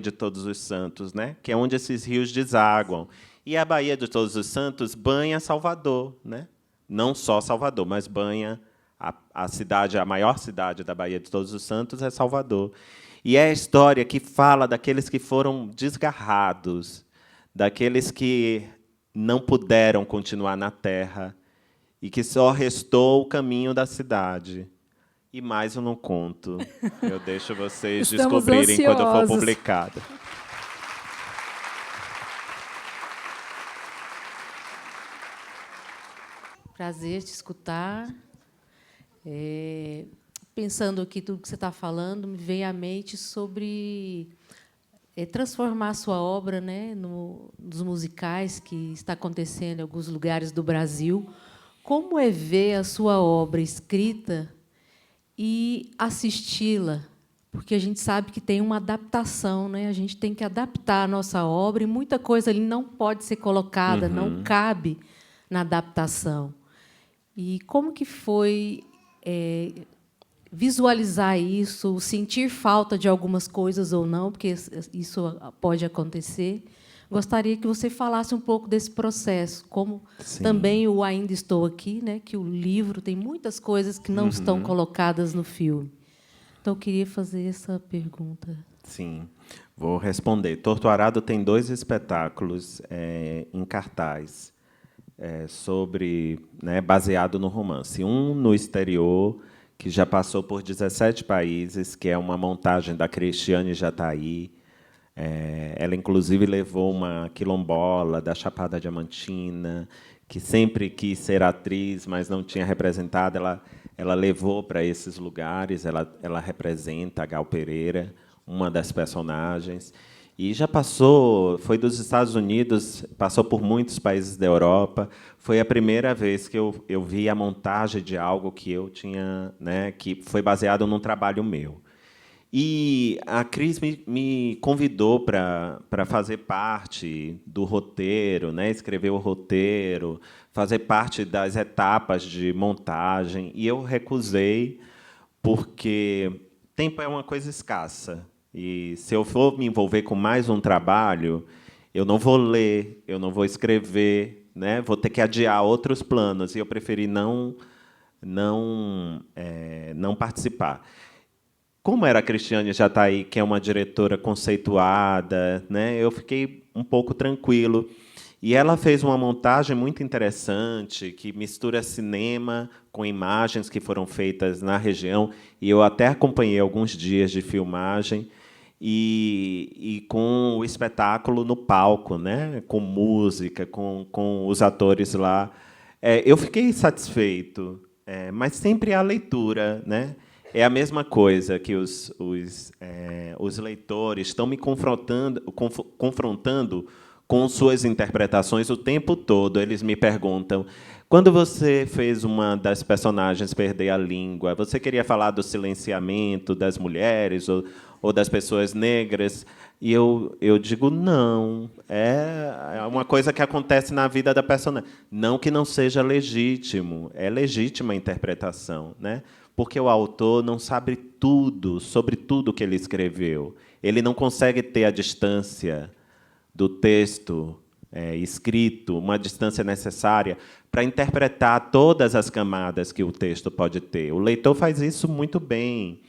de Todos os Santos, né? Que é onde esses rios desaguam. E a Baía de Todos os Santos banha Salvador, né? Não só Salvador, mas banha a maior cidade da Baía de Todos os Santos é Salvador. E é a história que fala daqueles que foram desgarrados, daqueles que não puderam continuar na terra e que só restou o caminho da cidade. E mais eu não conto. Eu deixo vocês descobrirem quando for publicado. Prazer te escutar. Pensando aqui tudo que você está falando, me veio à mente sobre transformar a sua obra, né, nos musicais que está acontecendo em alguns lugares do Brasil. Como é ver a sua obra escrita e assisti-la? Porque a gente sabe que tem uma adaptação, né? A gente tem que adaptar a nossa obra e muita coisa ali não pode ser colocada, não cabe na adaptação. E como que foi visualizar isso, sentir falta de algumas coisas ou não, porque isso pode acontecer. Gostaria que você falasse um pouco desse processo, como Sim. também o Ainda Estou Aqui, né, que o livro tem muitas coisas que não estão colocadas no filme. Então, eu queria fazer essa pergunta. Sim, vou responder. Torto Arado tem 2 espetáculos em cartaz, sobre, né, baseado no romance. Um no exterior, que já passou por 17 países, que é uma montagem da Cristiane Jatahy. Ela, inclusive, levou uma quilombola da Chapada Diamantina, que sempre quis ser atriz, mas não tinha representado. Ela levou para esses lugares. Ela representa a Gal Pereira, uma das personagens. E já passou, foi dos Estados Unidos, passou por muitos países da Europa. Foi a primeira vez que eu vi a montagem de algo que eu tinha, né, que foi baseado num trabalho meu. E a Cris me convidou para fazer parte do roteiro, né, escrever o roteiro, fazer parte das etapas de montagem. E eu recusei, porque tempo é uma coisa escassa. E, se eu for me envolver com mais um trabalho, eu não vou ler, eu não vou escrever, né, vou ter que adiar outros planos. E eu preferi não participar. Como era a Cristiane Jatahy, que é uma diretora conceituada, né, eu fiquei um pouco tranquilo. E ela fez uma montagem muito interessante, que mistura cinema com imagens que foram feitas na região. E eu até acompanhei alguns dias de filmagem, e com o espetáculo no palco, né, com música, com os atores lá. Eu fiquei satisfeito, mas sempre há leitura, né? É a mesma coisa que os leitores estão me confrontando com suas interpretações o tempo todo. Eles me perguntam: quando você fez uma das personagens perder a língua, você queria falar do silenciamento das mulheres ou das pessoas negras? E eu digo, não. É uma coisa que acontece na vida da personagem. Não que não seja legítimo. É legítima a interpretação, né? Porque o autor não sabe tudo sobre tudo que ele escreveu. Ele não consegue ter a distância do texto escrito, uma distância necessária para interpretar todas as camadas que o texto pode ter. O leitor faz isso muito bem.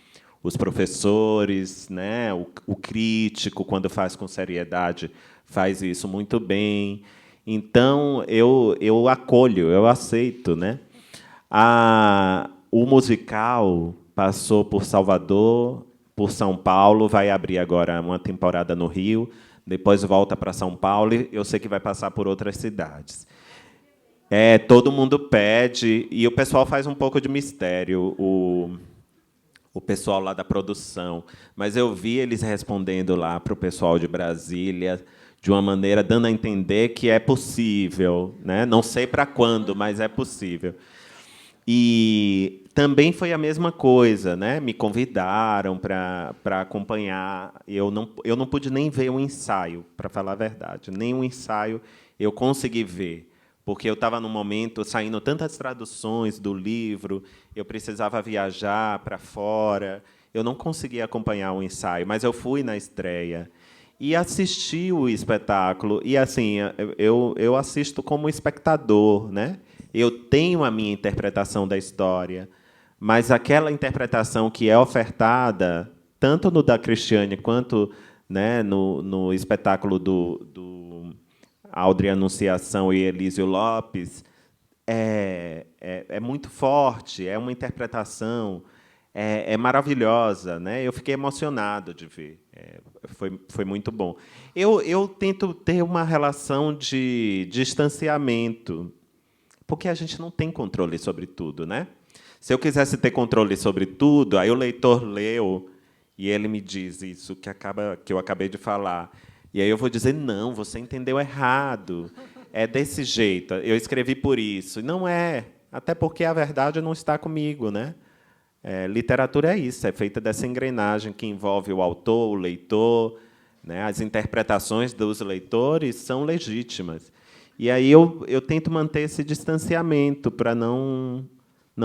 Os professores, né, o crítico, quando faz com seriedade, faz isso muito bem. Então, eu acolho, eu aceito, né? O musical passou por Salvador, por São Paulo, vai abrir agora uma temporada no Rio, depois volta para São Paulo, e eu sei que vai passar por outras cidades. Todo mundo pede, e o pessoal faz um pouco de mistério, o pessoal lá da produção. Mas eu vi eles respondendo lá para o pessoal de Brasília, de uma maneira dando a entender que é possível, né? Não sei para quando, mas é possível. E também foi a mesma coisa, né? Me convidaram para acompanhar. Eu não pude nem ver um ensaio, para falar a verdade. Nem um ensaio eu consegui ver, porque eu estava num momento saindo tantas traduções do livro, eu precisava viajar para fora, eu não conseguia acompanhar o ensaio, mas eu fui na estreia e assisti o espetáculo. E assim, eu assisto como espectador, né? Eu tenho a minha interpretação da história, mas aquela interpretação que é ofertada, tanto no da Cristiane quanto, né, no espetáculo do Audrey Anunciação e Elísio Lopes, é muito forte, é uma interpretação, é maravilhosa, né? Eu fiquei emocionado de ver, foi muito bom. Eu tento ter uma relação de distanciamento, porque a gente não tem controle sobre tudo, né? Se eu quisesse ter controle sobre tudo, aí o leitor leu e ele me diz isso que eu acabei de falar. E aí eu vou dizer, não, você entendeu errado. É desse jeito, eu escrevi por isso. Não é, até porque a verdade não está comigo, né? Literatura é isso, é feita dessa engrenagem que envolve o autor, o leitor, né? As interpretações dos leitores são legítimas. E aí eu tento manter esse distanciamento para não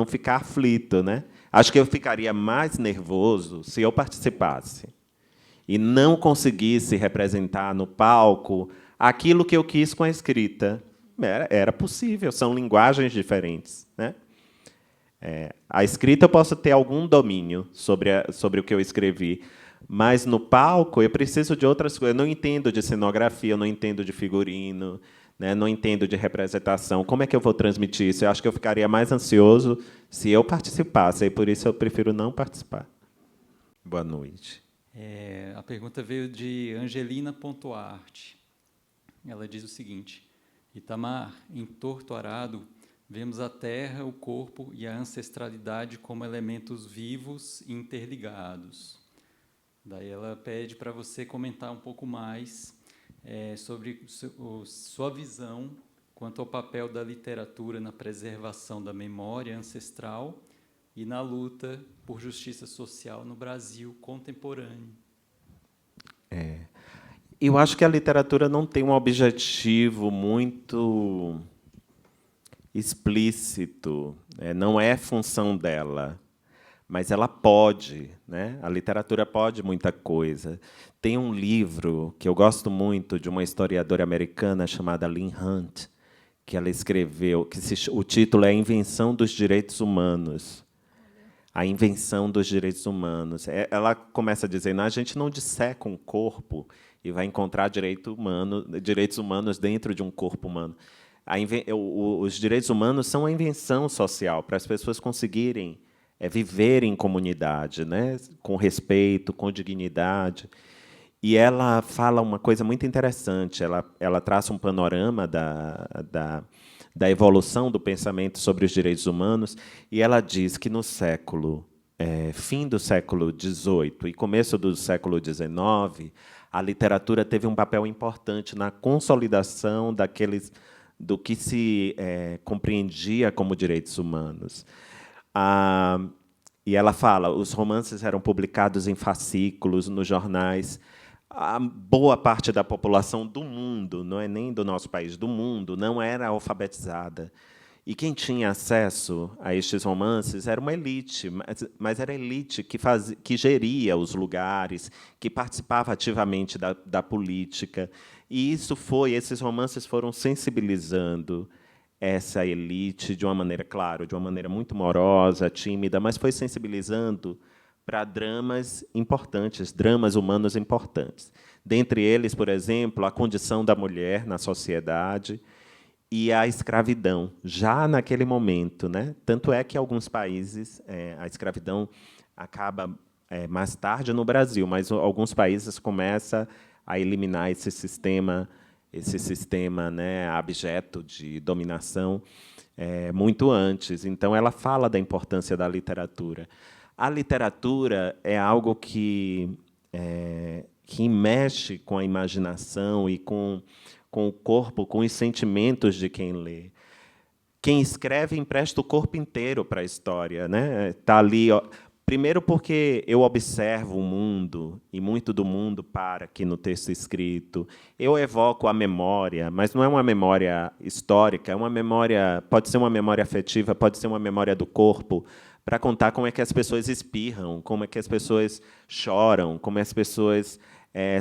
ficar aflito, né? Acho que eu ficaria mais nervoso se eu participasse e não conseguisse representar no palco aquilo que eu quis com a escrita. Era possível, são linguagens diferentes, né? A escrita eu posso ter algum domínio sobre o que eu escrevi, mas no palco eu preciso de outras coisas. Eu não entendo de cenografia, eu não entendo de figurino, né? Não entendo de representação. Como é que eu vou transmitir isso? Eu acho que eu ficaria mais ansioso se eu participasse, e por isso eu prefiro não participar. Boa noite. A pergunta veio de Angelina.arte. Ela diz o seguinte: Itamar, em Torto Arado, vemos a terra, o corpo e a ancestralidade como elementos vivos e interligados. Daí ela pede para você comentar um pouco mais sobre sua visão quanto ao papel da literatura na preservação da memória ancestral e na luta por justiça social no Brasil contemporâneo. Eu acho que a literatura não tem um objetivo muito explícito, não é função dela, mas ela pode, né? A literatura pode muita coisa. Tem um livro que eu gosto muito, de uma historiadora americana chamada Lynn Hunt, que ela escreveu, o título é A Invenção dos Direitos Humanos. A Invenção dos Direitos Humanos. Ela começa dizendo, a gente não disseca um corpo e vai encontrar direitos humanos dentro de um corpo humano. Os direitos humanos são a invenção social para as pessoas conseguirem viver em comunidade, né? Com respeito, com dignidade. E ela fala uma coisa muito interessante. Ela traça um panorama da evolução do pensamento sobre os direitos humanos, e ela diz que no fim do século XVIII e começo do século XIX, a literatura teve um papel importante na consolidação do que se compreendia como direitos humanos. E ela fala, os romances eram publicados em fascículos, nos jornais. A boa parte da população do mundo, não é nem do nosso país, do mundo, não era alfabetizada. E quem tinha acesso a estes romances era uma elite, mas era a elite que geria os lugares, que participava ativamente da política. E esses romances foram sensibilizando essa elite de uma maneira, claro, de uma maneira muito morosa, tímida, mas foi sensibilizando para dramas importantes, dramas humanos importantes. Dentre eles, por exemplo, a condição da mulher na sociedade e a escravidão, já naquele momento, né? Tanto é que, em alguns países, a escravidão acaba mais tarde no Brasil, mas alguns países começam a eliminar esse sistema, né, abjeto de dominação muito antes. Então, ela fala da importância da literatura. A literatura é algo que mexe com a imaginação e com o corpo, com os sentimentos de quem lê. Quem escreve empresta o corpo inteiro para a história, né? Tá ali, ó. Primeiro porque eu observo o mundo, e muito do mundo para aqui no texto escrito. Eu evoco a memória, mas não é uma memória histórica, é uma memória, pode ser uma memória afetiva, pode ser uma memória do corpo, para contar como é que as pessoas espirram, como é que as pessoas choram, como as pessoas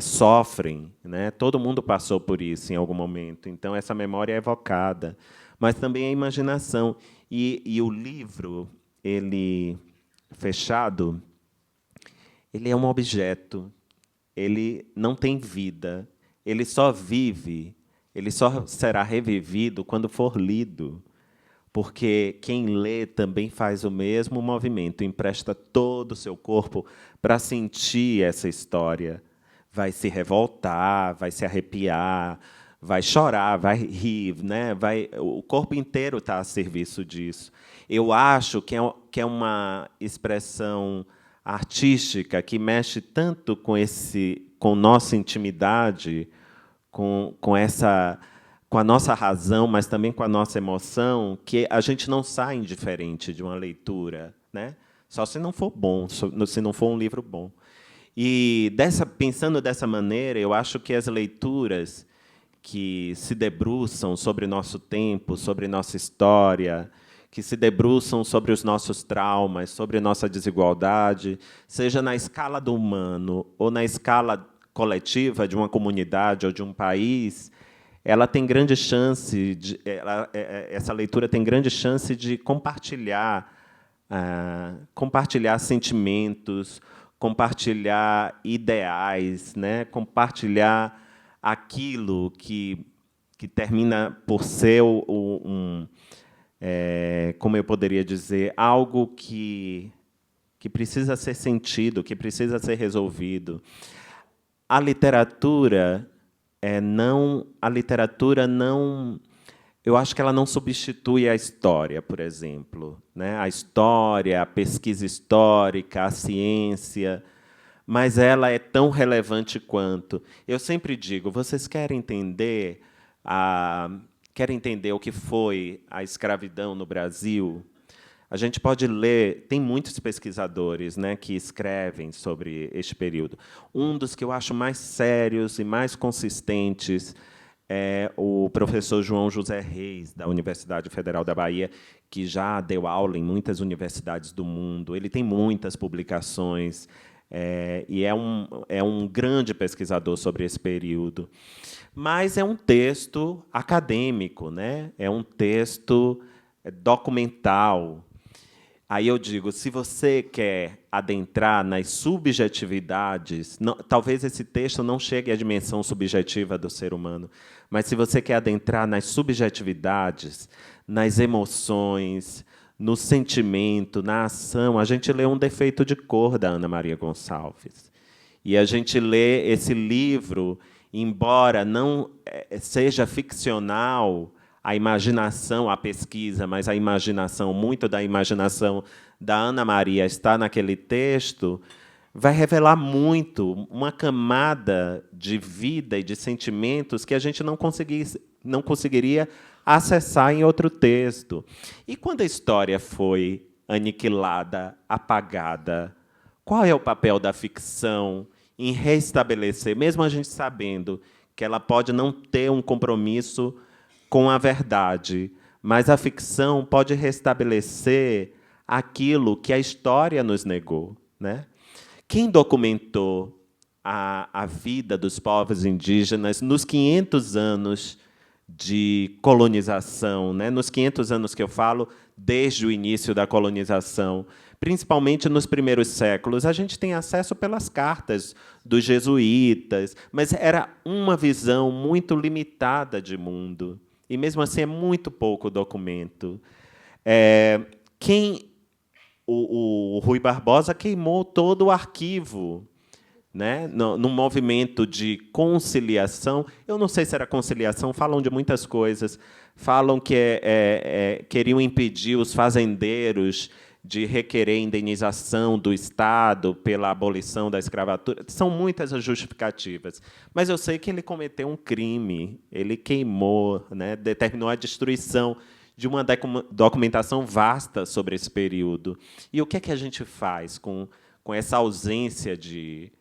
sofrem, né? Todo mundo passou por isso em algum momento. Então, essa memória é evocada. Mas também a imaginação. E o livro, ele fechado, ele é um objeto. Ele não tem vida. Ele só vive, ele só será revivido quando for lido. Porque quem lê também faz o mesmo movimento, empresta todo o seu corpo para sentir essa história. Vai se revoltar, vai se arrepiar, vai chorar, vai rir, né? O corpo inteiro está a serviço disso. Eu acho que é uma expressão artística que mexe tanto com nossa intimidade, com a nossa razão, mas também com a nossa emoção, que a gente não sai indiferente de uma leitura, né? Só se não for bom, se não for um livro bom. E pensando dessa maneira, eu acho que as leituras que se debruçam sobre nosso tempo, sobre nossa história, que se debruçam sobre os nossos traumas, sobre nossa desigualdade, seja na escala do humano ou na escala coletiva de uma comunidade ou de um país, ela tem grande chance essa leitura tem grande chance de compartilhar sentimentos, compartilhar ideais, né? Compartilhar aquilo que termina por ser como eu poderia dizer, algo que precisa ser sentido, que precisa ser resolvido. A literatura não, eu acho que ela não substitui a história, por exemplo, né? A história, a pesquisa histórica, a ciência, mas ela é tão relevante quanto. Eu sempre digo, vocês querem entender o que foi a escravidão no Brasil? A gente pode ler, tem muitos pesquisadores, né, que escrevem sobre este período. Um dos que eu acho mais sérios e mais consistentes é o professor João José Reis, da Universidade Federal da Bahia, que já deu aula em muitas universidades do mundo. Ele tem muitas publicações e é um grande pesquisador sobre esse período. Mas é um texto acadêmico, né? É um texto documental. Aí eu digo, se você quer adentrar nas subjetividades, talvez esse texto não chegue à dimensão subjetiva do ser humano, mas se você quer adentrar nas subjetividades, nas emoções, no sentimento, na ação, a gente lê Um Defeito de Cor, da Ana Maria Gonçalves. E a gente lê esse livro, embora não seja ficcional, a imaginação, a pesquisa, mas a imaginação, muito da imaginação da Ana Maria está naquele texto, vai revelar muito, uma camada de vida e de sentimentos que a gente não conseguiria acessar em outro texto. E quando a história foi aniquilada, apagada, qual é o papel da ficção em restabelecer, mesmo a gente sabendo que ela pode não ter um compromisso com a verdade, mas a ficção pode restabelecer aquilo que a história nos negou, né? Quem documentou a vida dos povos indígenas nos 500 anos de colonização, né? Nos 500 anos que eu falo, desde o início da colonização, principalmente nos primeiros séculos, a gente tem acesso pelas cartas dos jesuítas, mas era uma visão muito limitada de mundo. E, mesmo assim, é muito pouco documento. O Rui Barbosa queimou todo o arquivo, né, num movimento de conciliação. Eu não sei se era conciliação, falam de muitas coisas. Falam que queriam impedir os fazendeiros de requerer indenização do Estado pela abolição da escravatura. São muitas as justificativas. Mas eu sei que ele cometeu um crime, ele queimou, né, determinou a destruição de uma documentação vasta sobre esse período. E o que é que a gente faz com essa ausência de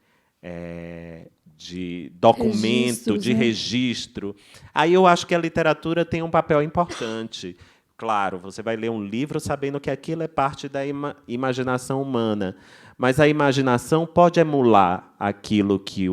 documento, de registro? Aí eu acho que a literatura tem um papel importante. Claro, você vai ler um livro sabendo que aquilo é parte da imaginação humana, mas a imaginação pode emular aquilo que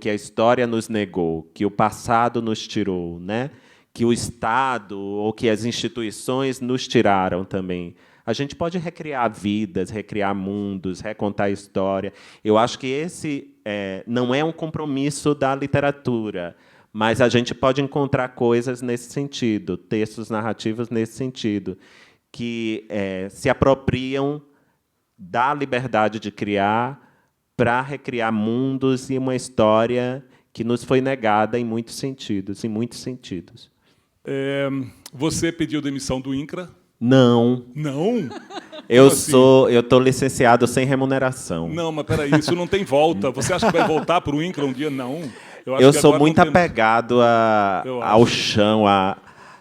a história nos negou, que o passado nos tirou, né? Que o Estado ou que as instituições nos tiraram também. A gente pode recriar vidas, recriar mundos, recontar a história. Eu acho que esse não é um compromisso da literatura, mas a gente pode encontrar coisas nesse sentido, textos narrativos nesse sentido, que se apropriam da liberdade de criar para recriar mundos e uma história que nos foi negada em muitos sentidos, Você pediu demissão do INCRA? Não. Não? Eu assim? tô licenciado sem remuneração. Não, mas peraí, isso não tem volta. Você acha que vai voltar para o INCRA um dia? Não. Eu sou muito apegado ao chão,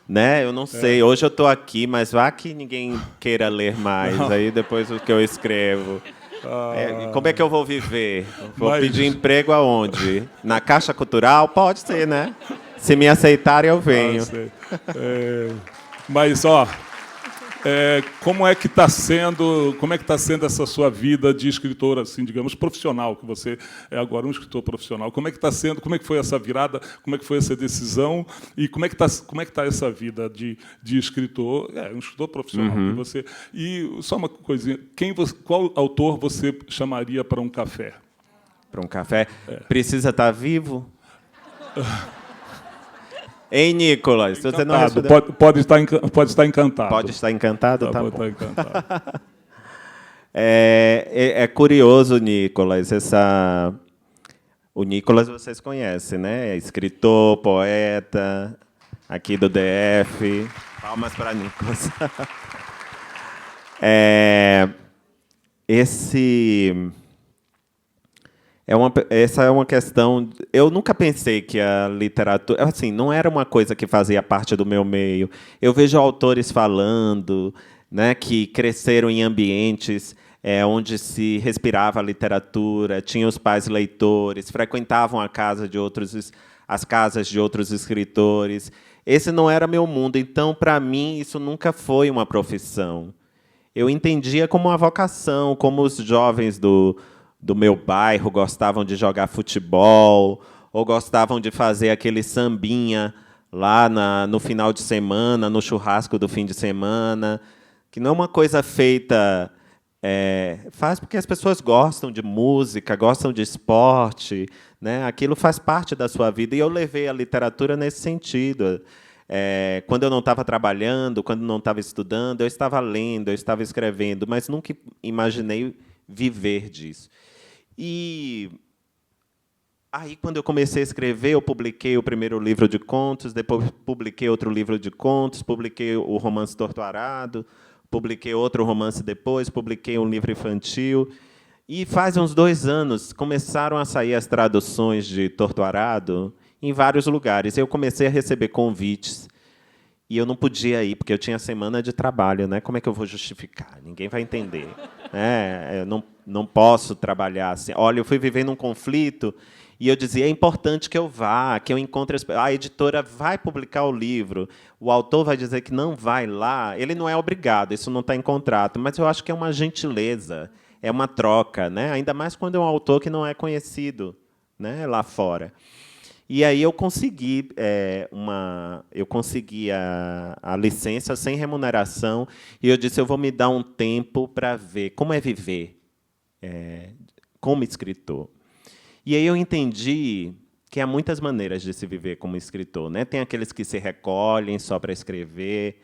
né? Eu não sei. Hoje eu estou aqui, mas vá que ninguém queira ler mais. Não. Aí depois o que eu escrevo. Como é que eu vou viver? Vou pedir emprego aonde? Na Caixa Cultural? Pode ser, né? Se me aceitarem, eu venho. Mas, ó, como é que está sendo essa sua vida de escritor, assim, digamos, profissional, que você é agora um escritor profissional? Como é que está sendo? Como é que foi essa virada? Como é que foi essa decisão? E como é que está essa vida de escritor? Um escritor profissional. Uhum. E só uma coisinha, qual autor você chamaria para um café? Para um café? Precisa estar vivo? Ei, Nicolas, você não respondeu... Pode estar encantado. Pode estar encantado? Tá pode bom. estar encantado. É curioso, Nicolas, o Nicolas vocês conhecem, né? É escritor, poeta, aqui do DF. Palmas para Nicolas. Essa é uma questão... Eu nunca pensei que a literatura... Assim, não era uma coisa que fazia parte do meu meio. Eu vejo autores falando, né, que cresceram em ambientes onde se respirava a literatura, tinham os pais leitores, frequentavam as casas de outros escritores. Esse não era meu mundo. Então, para mim, isso nunca foi uma profissão. Eu entendia como uma vocação, como os jovens do meu bairro gostavam de jogar futebol, ou gostavam de fazer aquele sambinha lá no final de semana, no churrasco do fim de semana, que não é uma coisa feita... faz porque as pessoas gostam de música, gostam de esporte, né? Aquilo faz parte da sua vida. E eu levei a literatura nesse sentido. Quando eu não estava trabalhando, quando não estava estudando, eu estava lendo, eu estava escrevendo, mas nunca imaginei viver disso. E aí, quando eu comecei a escrever, eu publiquei o primeiro livro de contos, depois publiquei outro livro de contos, publiquei o romance Torto Arado, publiquei outro romance depois, publiquei um livro infantil. E faz uns 2 anos começaram a sair as traduções de Torto Arado em vários lugares. Eu comecei a receber convites e eu não podia ir, porque eu tinha semana de trabalho, né? Como é que eu vou justificar? Ninguém vai entender. Eu não posso trabalhar assim. Olha, eu fui vivendo um conflito e eu dizia, é importante que eu vá, que eu encontre... A editora vai publicar o livro, o autor vai dizer que não vai lá, ele não é obrigado, isso não está em contrato, mas eu acho que é uma gentileza, é uma troca, né? Ainda mais quando é um autor que não é conhecido, né, lá fora. E aí eu consegui a licença sem remuneração e eu disse, eu vou me dar um tempo para ver como é viver como escritor. E aí eu entendi que há muitas maneiras de se viver como escritor, né? Tem aqueles que se recolhem só para escrever,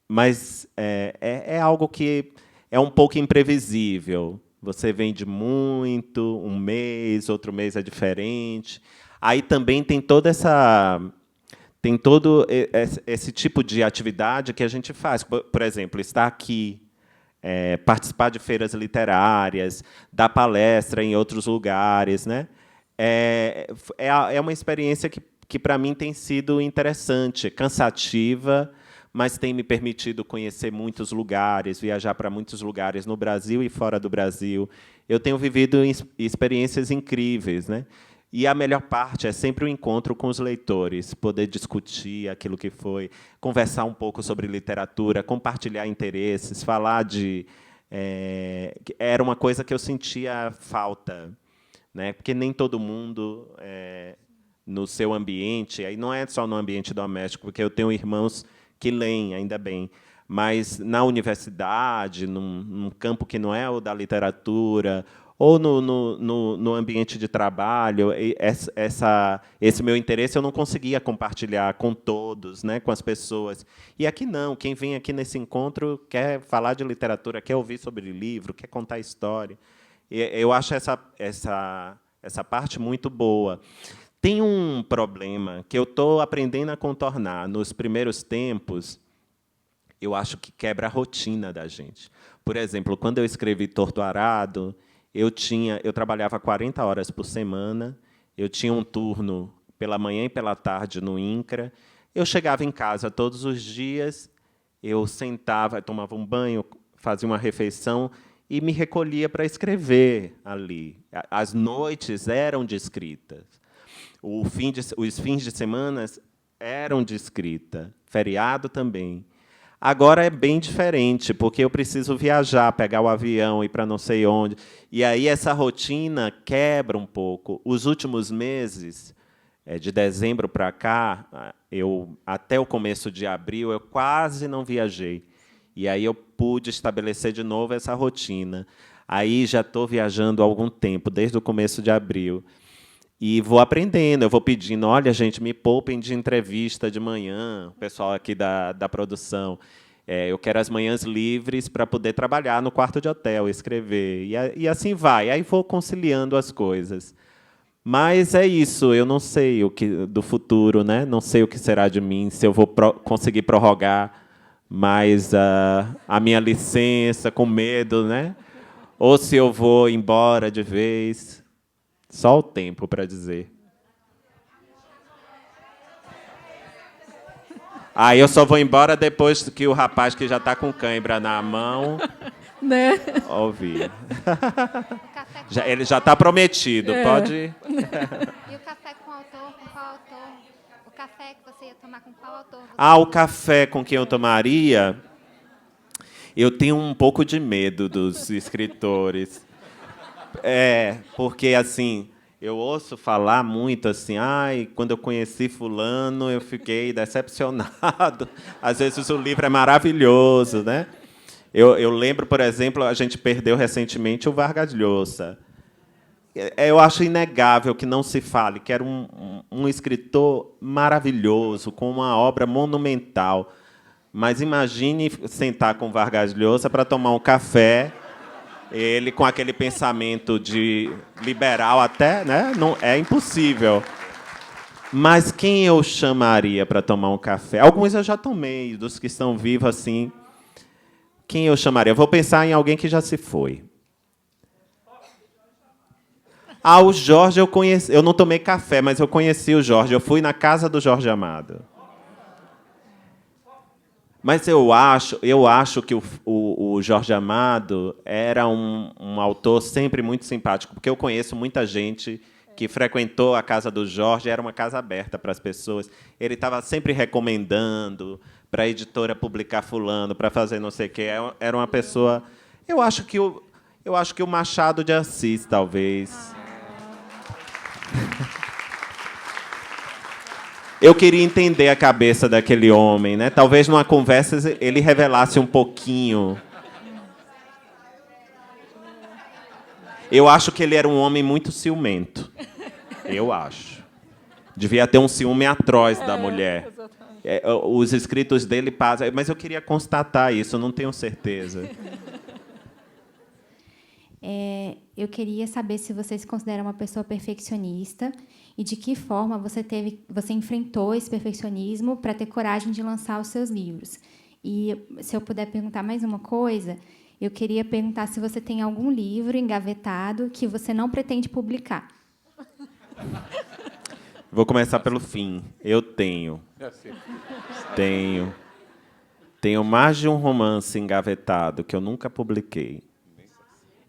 mas é algo que é um pouco imprevisível. Você vende muito, um mês, outro mês é diferente. Aí também tem todo esse tipo de atividade que a gente faz. Por exemplo, estar aqui, participar de feiras literárias, dar palestra em outros lugares, né? É uma experiência que para mim tem sido interessante, cansativa, mas tem me permitido conhecer muitos lugares, viajar para muitos lugares no Brasil e fora do Brasil. Eu tenho vivido experiências incríveis, né? E a melhor parte é sempre o encontro com os leitores, poder discutir aquilo que foi, conversar um pouco sobre literatura, compartilhar interesses, falar de... era uma coisa que eu sentia falta, né? Porque nem todo mundo, no seu ambiente, aí não é só no ambiente doméstico, porque eu tenho irmãos que leem, ainda bem, mas na universidade, num campo que não é o da literatura, ou no ambiente de trabalho, esse meu interesse eu não conseguia compartilhar com todos, né, com as pessoas. E aqui não, quem vem aqui nesse encontro quer falar de literatura, quer ouvir sobre livro, quer contar história. E eu acho essa parte muito boa. Tem um problema que eu estou aprendendo a contornar. Nos primeiros tempos, eu acho que quebra a rotina da gente. Por exemplo, quando eu escrevi Torto Arado, eu trabalhava 40 horas por semana, eu tinha um turno pela manhã e pela tarde no INCRA, eu chegava em casa todos os dias, eu sentava, tomava um banho, fazia uma refeição e me recolhia para escrever ali. As noites eram de escrita. Os fins de semana eram de escrita, feriado também. Agora é bem diferente, porque eu preciso viajar, pegar o avião, ir para não sei onde. E aí essa rotina quebra um pouco. Os últimos meses, de dezembro para cá, até o começo de abril, eu quase não viajei. E aí eu pude estabelecer de novo essa rotina. Aí já estou viajando há algum tempo, desde o começo de abril. E vou aprendendo, eu vou pedindo, olha, gente, me poupem de entrevista de manhã, o pessoal aqui da produção. Eu quero as manhãs livres para poder trabalhar no quarto de hotel, escrever. E assim vai, aí vou conciliando as coisas. Mas é isso, eu não sei o que do futuro, né? Não sei o que será de mim, se eu vou conseguir prorrogar mais a minha licença com medo, né? Ou se eu vou embora de vez. Só o tempo para dizer. Aí eu só vou embora depois que o rapaz que já está com cãibra na mão... Né? Ouvir. Ele já está prometido, pode ir. E o café com autor, com qual autor? O café que você ia tomar com qual autor? O café com quem eu tomaria... Eu tenho um pouco de medo dos escritores. Porque, assim, eu ouço falar muito assim, quando eu conheci fulano, eu fiquei decepcionado. Às vezes o livro é maravilhoso, né? Eu lembro, por exemplo, a gente perdeu recentemente o Vargas Llosa. Eu acho inegável que não se fale que era um escritor maravilhoso, com uma obra monumental. Mas imagine sentar com Vargas Llosa para tomar um café, ele com aquele pensamento de liberal até, né? Não, é impossível. Mas quem eu chamaria para tomar um café? Alguns eu já tomei, dos que estão vivos assim. Quem eu chamaria? Eu vou pensar em alguém que já se foi. O Jorge eu conheci. Eu não tomei café, mas eu conheci o Jorge. Eu fui na casa do Jorge Amado. Mas eu acho que o Jorge Amado era um autor sempre muito simpático, porque eu conheço muita gente que frequentou a casa do Jorge, era uma casa aberta para as pessoas. Ele estava sempre recomendando para a editora publicar fulano, para fazer não sei o quê. Era uma pessoa... Eu acho que o Machado de Assis, talvez. Eu queria entender a cabeça daquele homem, né? Talvez numa conversa ele revelasse um pouquinho. Eu acho que ele era um homem muito ciumento. Eu acho. Devia ter um ciúme atroz da mulher. Os escritos dele passam, mas eu queria constatar isso, não tenho certeza. Eu queria saber se você se considera uma pessoa perfeccionista e de que forma você enfrentou esse perfeccionismo para ter coragem de lançar os seus livros. E, se eu puder perguntar mais uma coisa, eu queria perguntar se você tem algum livro engavetado que você não pretende publicar. Vou começar pelo fim. Eu tenho. Tenho mais de um romance engavetado que eu nunca publiquei.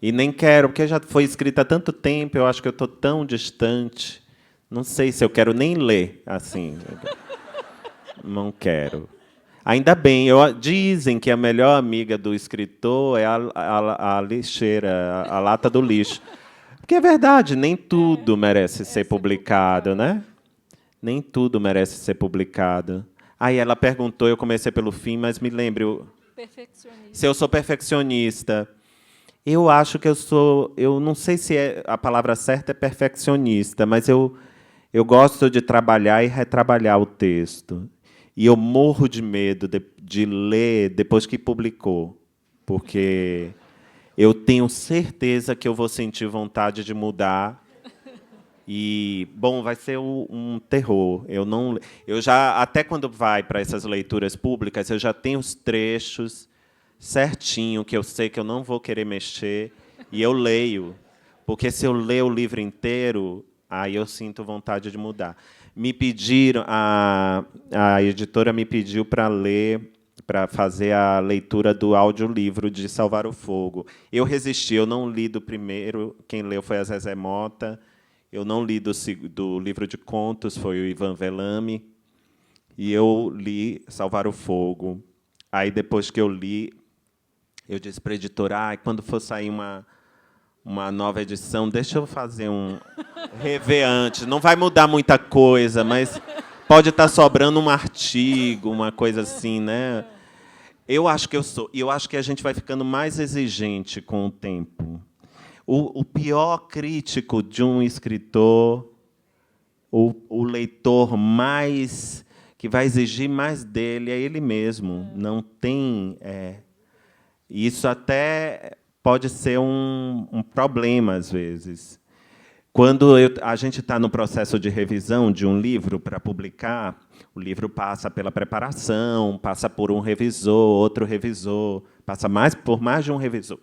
E nem quero, porque já foi escrito há tanto tempo, eu acho que eu estou tão distante. Não sei se eu quero nem ler, assim. Não quero. Ainda bem, dizem que a melhor amiga do escritor é a lixeira, a lata do lixo. Porque é verdade, nem tudo merece ser publicado, né? Nem tudo merece ser publicado. Aí ela perguntou, eu comecei pelo fim, mas me lembre se eu sou perfeccionista. Eu acho que eu não sei se a palavra certa é perfeccionista, mas eu gosto de trabalhar e retrabalhar o texto. E eu morro de medo de ler depois que publicou, porque eu tenho certeza que eu vou sentir vontade de mudar E, bom, vai ser um terror. Eu já, até quando vai para essas leituras públicas, eu já tenho os trechos certinho, que eu sei que eu não vou querer mexer, e eu leio. Porque se eu ler o livro inteiro, aí eu sinto vontade de mudar. Me pediram, a editora me pediu para ler, para fazer a leitura do audiolivro de Salvar o Fogo. Eu resisti, eu não li do primeiro, quem leu foi a Zezé Mota. Eu não li do livro de contos, foi o Ivan Velame, e eu li Salvar o Fogo. Aí, depois que eu li, eu disse para a editora, quando for sair uma nova edição, deixa eu fazer rever antes. Não vai mudar muita coisa, mas pode estar sobrando um artigo, uma coisa assim, né? Eu acho que a gente vai ficando mais exigente com o tempo. O pior crítico de um escritor, o leitor mais que vai exigir mais dele é ele mesmo. Não tem. Isso até pode ser um problema às vezes. Quando a gente está no processo de revisão de um livro para publicar, o livro passa pela preparação, passa por um revisor, outro revisor, passa por mais de um revisor.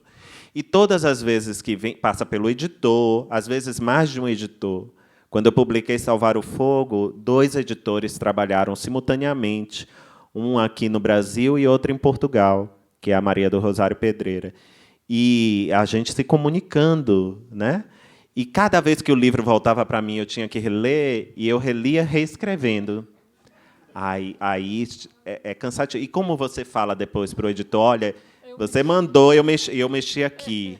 E todas as vezes que passa pelo editor, às vezes mais de um editor. Quando eu publiquei Salvar o Fogo, 2 editores trabalharam simultaneamente, um aqui no Brasil e outro em Portugal, que é a Maria do Rosário Pedreira. E a gente se comunicando, né? E cada vez que o livro voltava para mim, eu tinha que reler, e eu relia reescrevendo. Aí é cansativo. E como você fala depois para o editor, olha, você mandou, eu mexi aqui.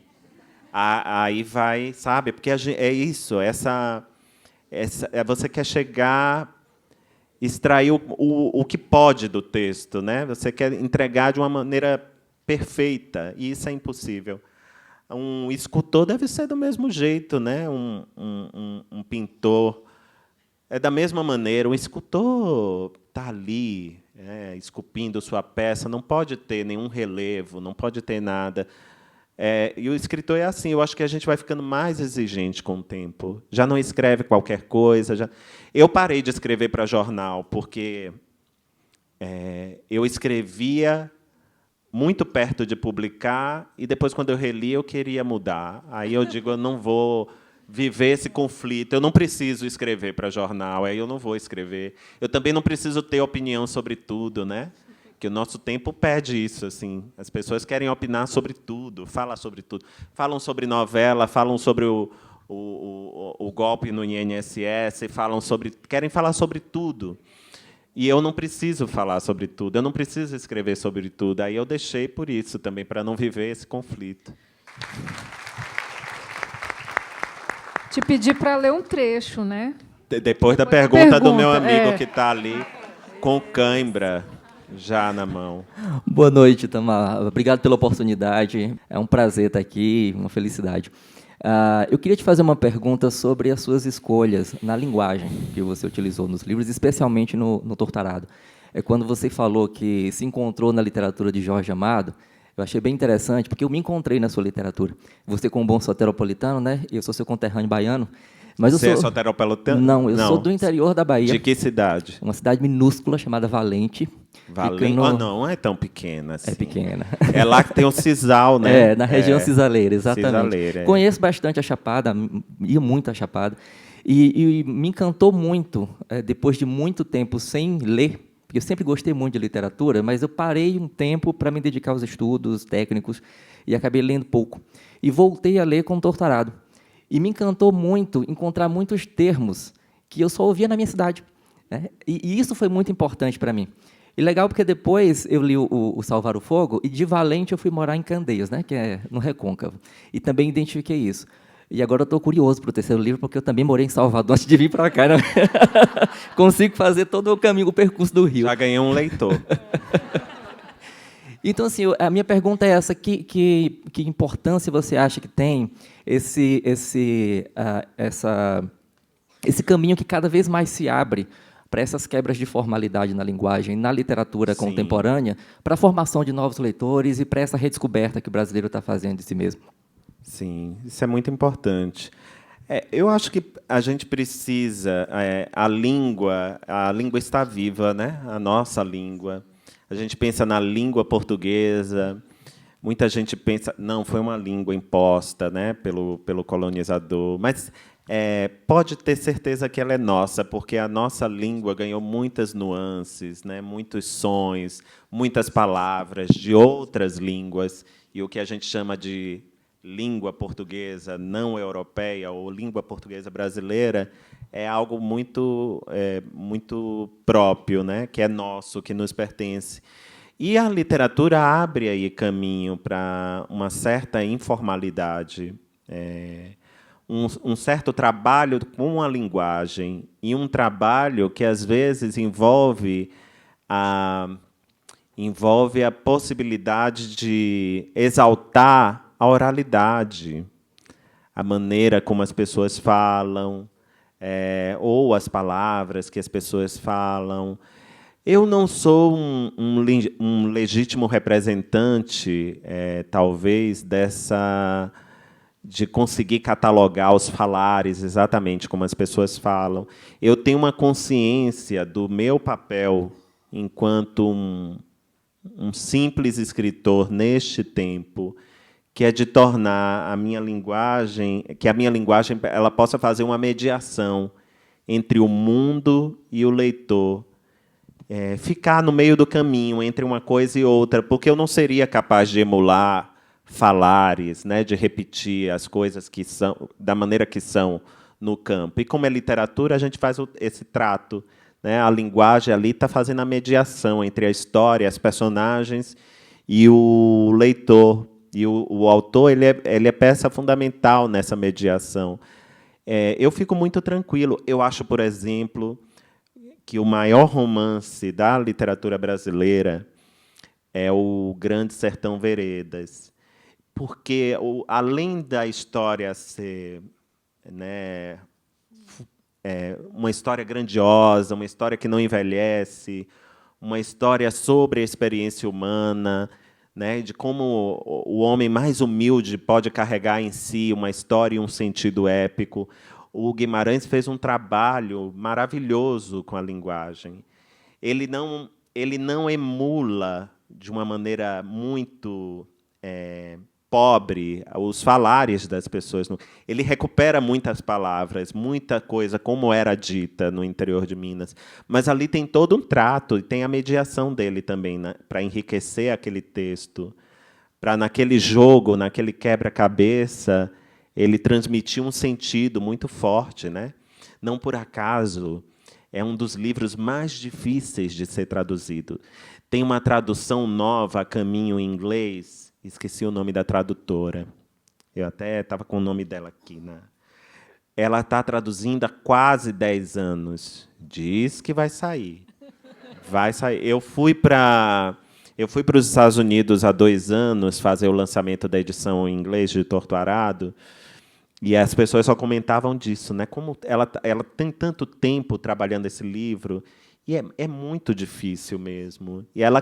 Aí vai, sabe? Porque é isso, você quer chegar, extrair o que pode do texto, né? Você quer entregar de uma maneira perfeita, e isso é impossível. Um escultor deve ser do mesmo jeito, né? Um pintor é da mesma maneira. Um escultor está ali, esculpindo sua peça, não pode ter nenhum relevo, não pode ter nada. E o escritor é assim. Eu acho que a gente vai ficando mais exigente com o tempo. Já não escreve qualquer coisa. Eu parei de escrever para jornal, porque eu escrevia muito perto de publicar, e depois, quando eu reli, eu queria mudar. Aí eu digo, eu não vou viver esse conflito, eu não preciso escrever para jornal, aí eu não vou escrever. Eu também não preciso ter opinião sobre tudo, né? Que o nosso tempo pede isso, assim. As pessoas querem opinar sobre tudo, falar sobre tudo. Falam sobre novela, falam sobre o golpe no INSS, querem falar sobre tudo. E eu não preciso falar sobre tudo, eu não preciso escrever sobre tudo. Aí eu deixei por isso também, para não viver esse conflito. Te pedi para ler um trecho, né? Depois da pergunta do meu amigo que está ali com cãibra já na mão. Boa noite, Tamar. Obrigado pela oportunidade. É um prazer estar aqui, uma felicidade. Eu queria te fazer uma pergunta sobre as suas escolhas na linguagem que você utilizou nos livros, especialmente no Torturado. Quando você falou que se encontrou na literatura de Jorge Amado, eu achei bem interessante, porque eu me encontrei na sua literatura. Você, como bom soteropolitano, né? Eu sou seu conterrâneo baiano. Mas Você é soteropolitano? Não, eu sou do interior da Bahia. De que cidade? Uma cidade minúscula chamada Valente. Valente? Não é tão pequena assim. É pequena. É lá que tem o Cisal, né? Na região cisaleira, exatamente. Cisaleira, Conheço bastante a Chapada, ia muito à Chapada. E me encantou muito, depois de muito tempo sem ler, porque eu sempre gostei muito de literatura, mas eu parei um tempo para me dedicar aos estudos técnicos e acabei lendo pouco. E voltei a ler com Torturado. E me encantou muito encontrar muitos termos que eu só ouvia na minha cidade. Né? E isso foi muito importante para mim. E legal porque depois eu li o Salvar o Fogo, e de Valente eu fui morar em Candeias, né? Que é no Recôncavo. E também identifiquei isso. E agora eu estou curioso para o terceiro livro, porque eu também morei em Salvador antes de vir para cá. Né? Consigo fazer todo o caminho, o percurso do Rio. Já ganhei um leitor. Então, assim, a minha pergunta é essa: que importância você acha que tem esse caminho que cada vez mais se abre para essas quebras de formalidade na linguagem, na literatura contemporânea, para a formação de novos leitores e para essa redescoberta que o brasileiro está fazendo de si mesmo? Sim, isso é muito importante. Eu acho que a gente precisa... a língua está viva, né? A nossa língua. A gente pensa na língua portuguesa. Muita gente pensa... Não, foi uma língua imposta, né, pelo colonizador. Mas pode ter certeza que ela é nossa, porque a nossa língua ganhou muitas nuances, né, muitos sons, muitas palavras de outras línguas. E o que a gente chama de língua portuguesa não europeia ou língua portuguesa brasileira é algo muito próprio, né, que é nosso, que nos pertence. E a literatura abre aí caminho para uma certa informalidade, um certo trabalho com a linguagem e um trabalho que às vezes envolve a possibilidade de exaltar a oralidade, a maneira como as pessoas falam, ou as palavras que as pessoas falam. Eu não sou um legítimo representante, talvez, de conseguir catalogar os falares exatamente como as pessoas falam. Eu tenho uma consciência do meu papel enquanto um simples escritor neste tempo, que é de tornar a minha linguagem, ela possa fazer uma mediação entre o mundo e o leitor, ficar no meio do caminho entre uma coisa e outra, porque eu não seria capaz de emular falares, né, de repetir as coisas que são da maneira que são no campo. E como é literatura, a gente faz esse trato, né? A linguagem ali está fazendo a mediação entre a história, as personagens e o leitor. E o autor ele é peça fundamental nessa mediação. Eu fico muito tranquilo. Eu acho, por exemplo, que o maior romance da literatura brasileira é o Grande Sertão Veredas, porque, além da história ser, né, uma história grandiosa, uma história que não envelhece, uma história sobre a experiência humana, né, de como o homem mais humilde pode carregar em si uma história e um sentido épico. O Guimarães fez um trabalho maravilhoso com a linguagem. Ele não emula de uma maneira muito pobre os falares das pessoas. Ele recupera muitas palavras, muita coisa como era dita no interior de Minas, mas ali tem todo um trato e tem a mediação dele também, né, para enriquecer aquele texto, para naquele jogo, naquele quebra-cabeça, ele transmitir um sentido muito forte, né? Não por acaso é um dos livros mais difíceis de ser traduzido. Tem uma tradução nova a caminho em inglês. Esqueci o nome da tradutora. Eu até estava com o nome dela aqui. Né? Ela está traduzindo há quase 10 anos. Diz que vai sair. Vai sair. Eu fui para os Estados Unidos há 2 anos fazer o lançamento da edição em inglês de Torto Arado, e as pessoas só comentavam disso, né? Como ela tem tanto tempo trabalhando esse livro, e é muito difícil mesmo. E ela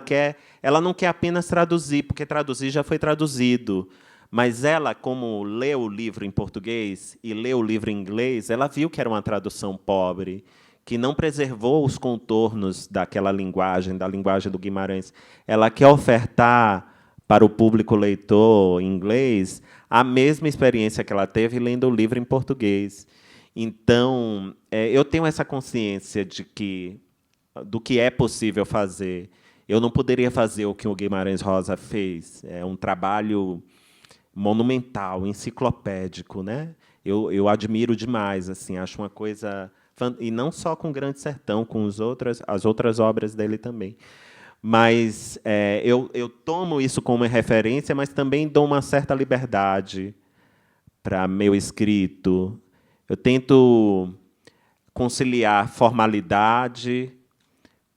não quer apenas traduzir, porque traduzir já foi traduzido. Mas ela, como leu o livro em português e leu o livro em inglês, ela viu que era uma tradução pobre, que não preservou os contornos daquela linguagem, da linguagem do Guimarães. Ela quer ofertar para o público leitor em inglês a mesma experiência que ela teve lendo o livro em português. Então, eu tenho essa consciência do que é possível fazer. Eu não poderia fazer o que o Guimarães Rosa fez. É um trabalho monumental, enciclopédico, né? Eu admiro demais, assim, acho uma coisa, e não só com o Grande Sertão, com as outras obras dele também. Mas eu tomo isso como referência, mas também dou uma certa liberdade para meu escrito. Eu tento conciliar formalidade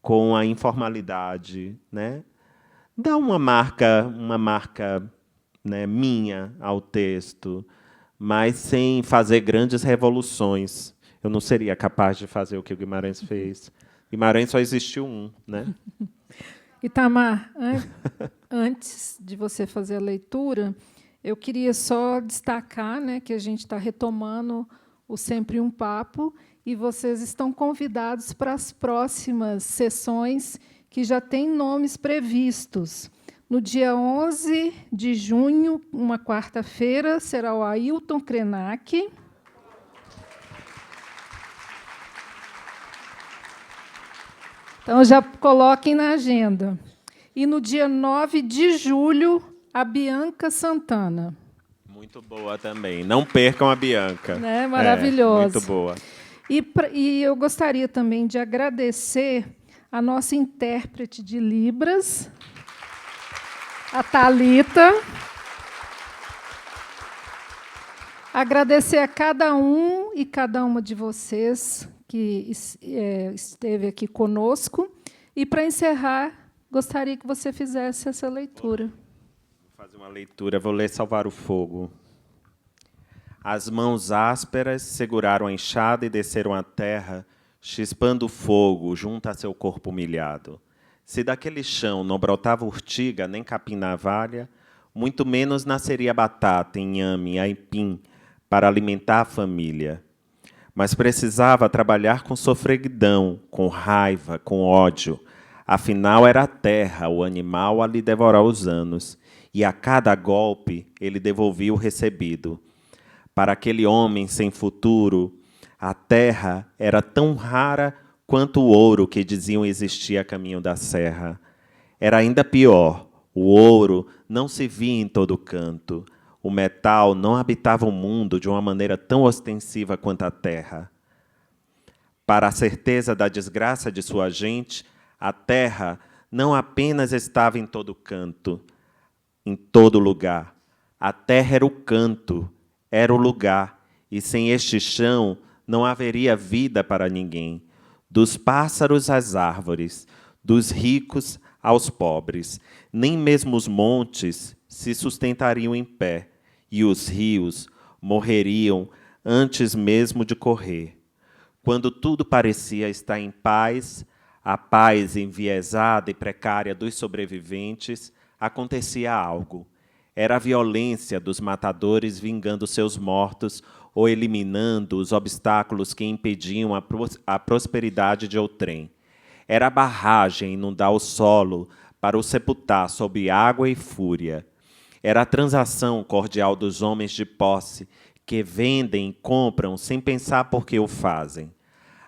com a informalidade, né? Dar uma marca, né, minha ao texto, mas sem fazer grandes revoluções. Eu não seria capaz de fazer o que o Guimarães fez. Guimarães só existiu um, né? Itamar, antes de você fazer a leitura, eu queria só destacar, né, que a gente está retomando o Sempre um Papo, e vocês estão convidados para as próximas sessões, que já têm nomes previstos. No dia 11 de junho, uma quarta-feira, será o Ailton Krenak. Então, já coloquem na agenda. E no dia 9 de julho, a Bianca Santana. Muito boa também. Não percam a Bianca. Né? Maravilhosa. Muito boa. E eu gostaria também de agradecer a nossa intérprete de Libras, a Thalita. Agradecer a cada um e cada uma de vocês que esteve aqui conosco. E, para encerrar, gostaria que você fizesse essa leitura. Vou fazer uma leitura, vou ler Salvar o Fogo. As mãos ásperas seguraram a enxada e desceram a terra, chispando fogo junto a seu corpo humilhado. Se daquele chão não brotava urtiga nem capim-navalha, muito menos nasceria batata, inhame, aipim, para alimentar a família. Mas precisava trabalhar com sofreguidão, com raiva, com ódio. Afinal, era a terra, o animal, a lhe devorar os anos. E a cada golpe, ele devolvia o recebido. Para aquele homem sem futuro, a terra era tão rara quanto o ouro que diziam existir a caminho da serra. Era ainda pior, o ouro não se via em todo canto. O metal não habitava o mundo de uma maneira tão ostensiva quanto a terra. Para a certeza da desgraça de sua gente, a terra não apenas estava em todo canto, em todo lugar. A terra era o canto, era o lugar, e sem este chão não haveria vida para ninguém. Dos pássaros às árvores, dos ricos aos pobres, nem mesmo os montes se sustentariam em pé, e os rios morreriam antes mesmo de correr. Quando tudo parecia estar em paz, a paz enviesada e precária dos sobreviventes, acontecia algo. Era a violência dos matadores vingando seus mortos ou eliminando os obstáculos que impediam a prosperidade de outrem. Era a barragem inundar o solo para o sepultar sob água e fúria. Era a transação cordial dos homens de posse que vendem e compram sem pensar por que o fazem.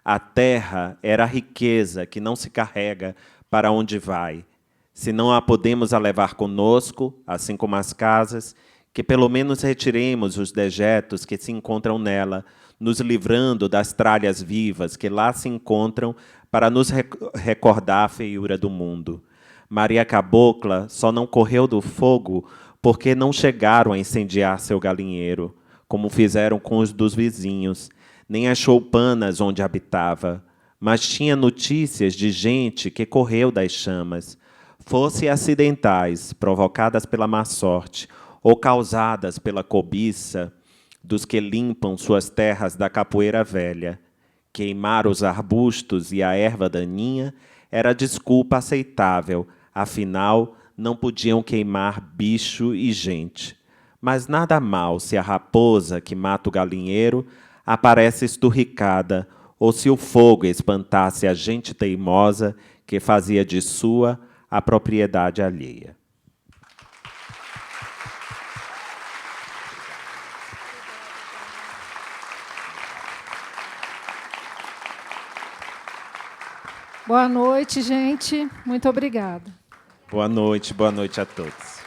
A terra era a riqueza que não se carrega para onde vai. Se não a podemos a levar conosco, assim como as casas, que pelo menos retiremos os dejetos que se encontram nela, nos livrando das tralhas vivas que lá se encontram para nos recordar a feiura do mundo. Maria Cabocla só não correu do fogo porque não chegaram a incendiar seu galinheiro, como fizeram com os dos vizinhos, nem achou panas onde habitava, mas tinha notícias de gente que correu das chamas, fossem acidentais, provocadas pela má sorte, ou causadas pela cobiça dos que limpam suas terras da capoeira velha. Queimar os arbustos e a erva daninha era desculpa aceitável, afinal, não podiam queimar bicho e gente. Mas nada mal se a raposa que mata o galinheiro aparece esturricada, ou se o fogo espantasse a gente teimosa que fazia de sua a propriedade alheia. Boa noite, gente. Muito obrigada. Boa noite a todos.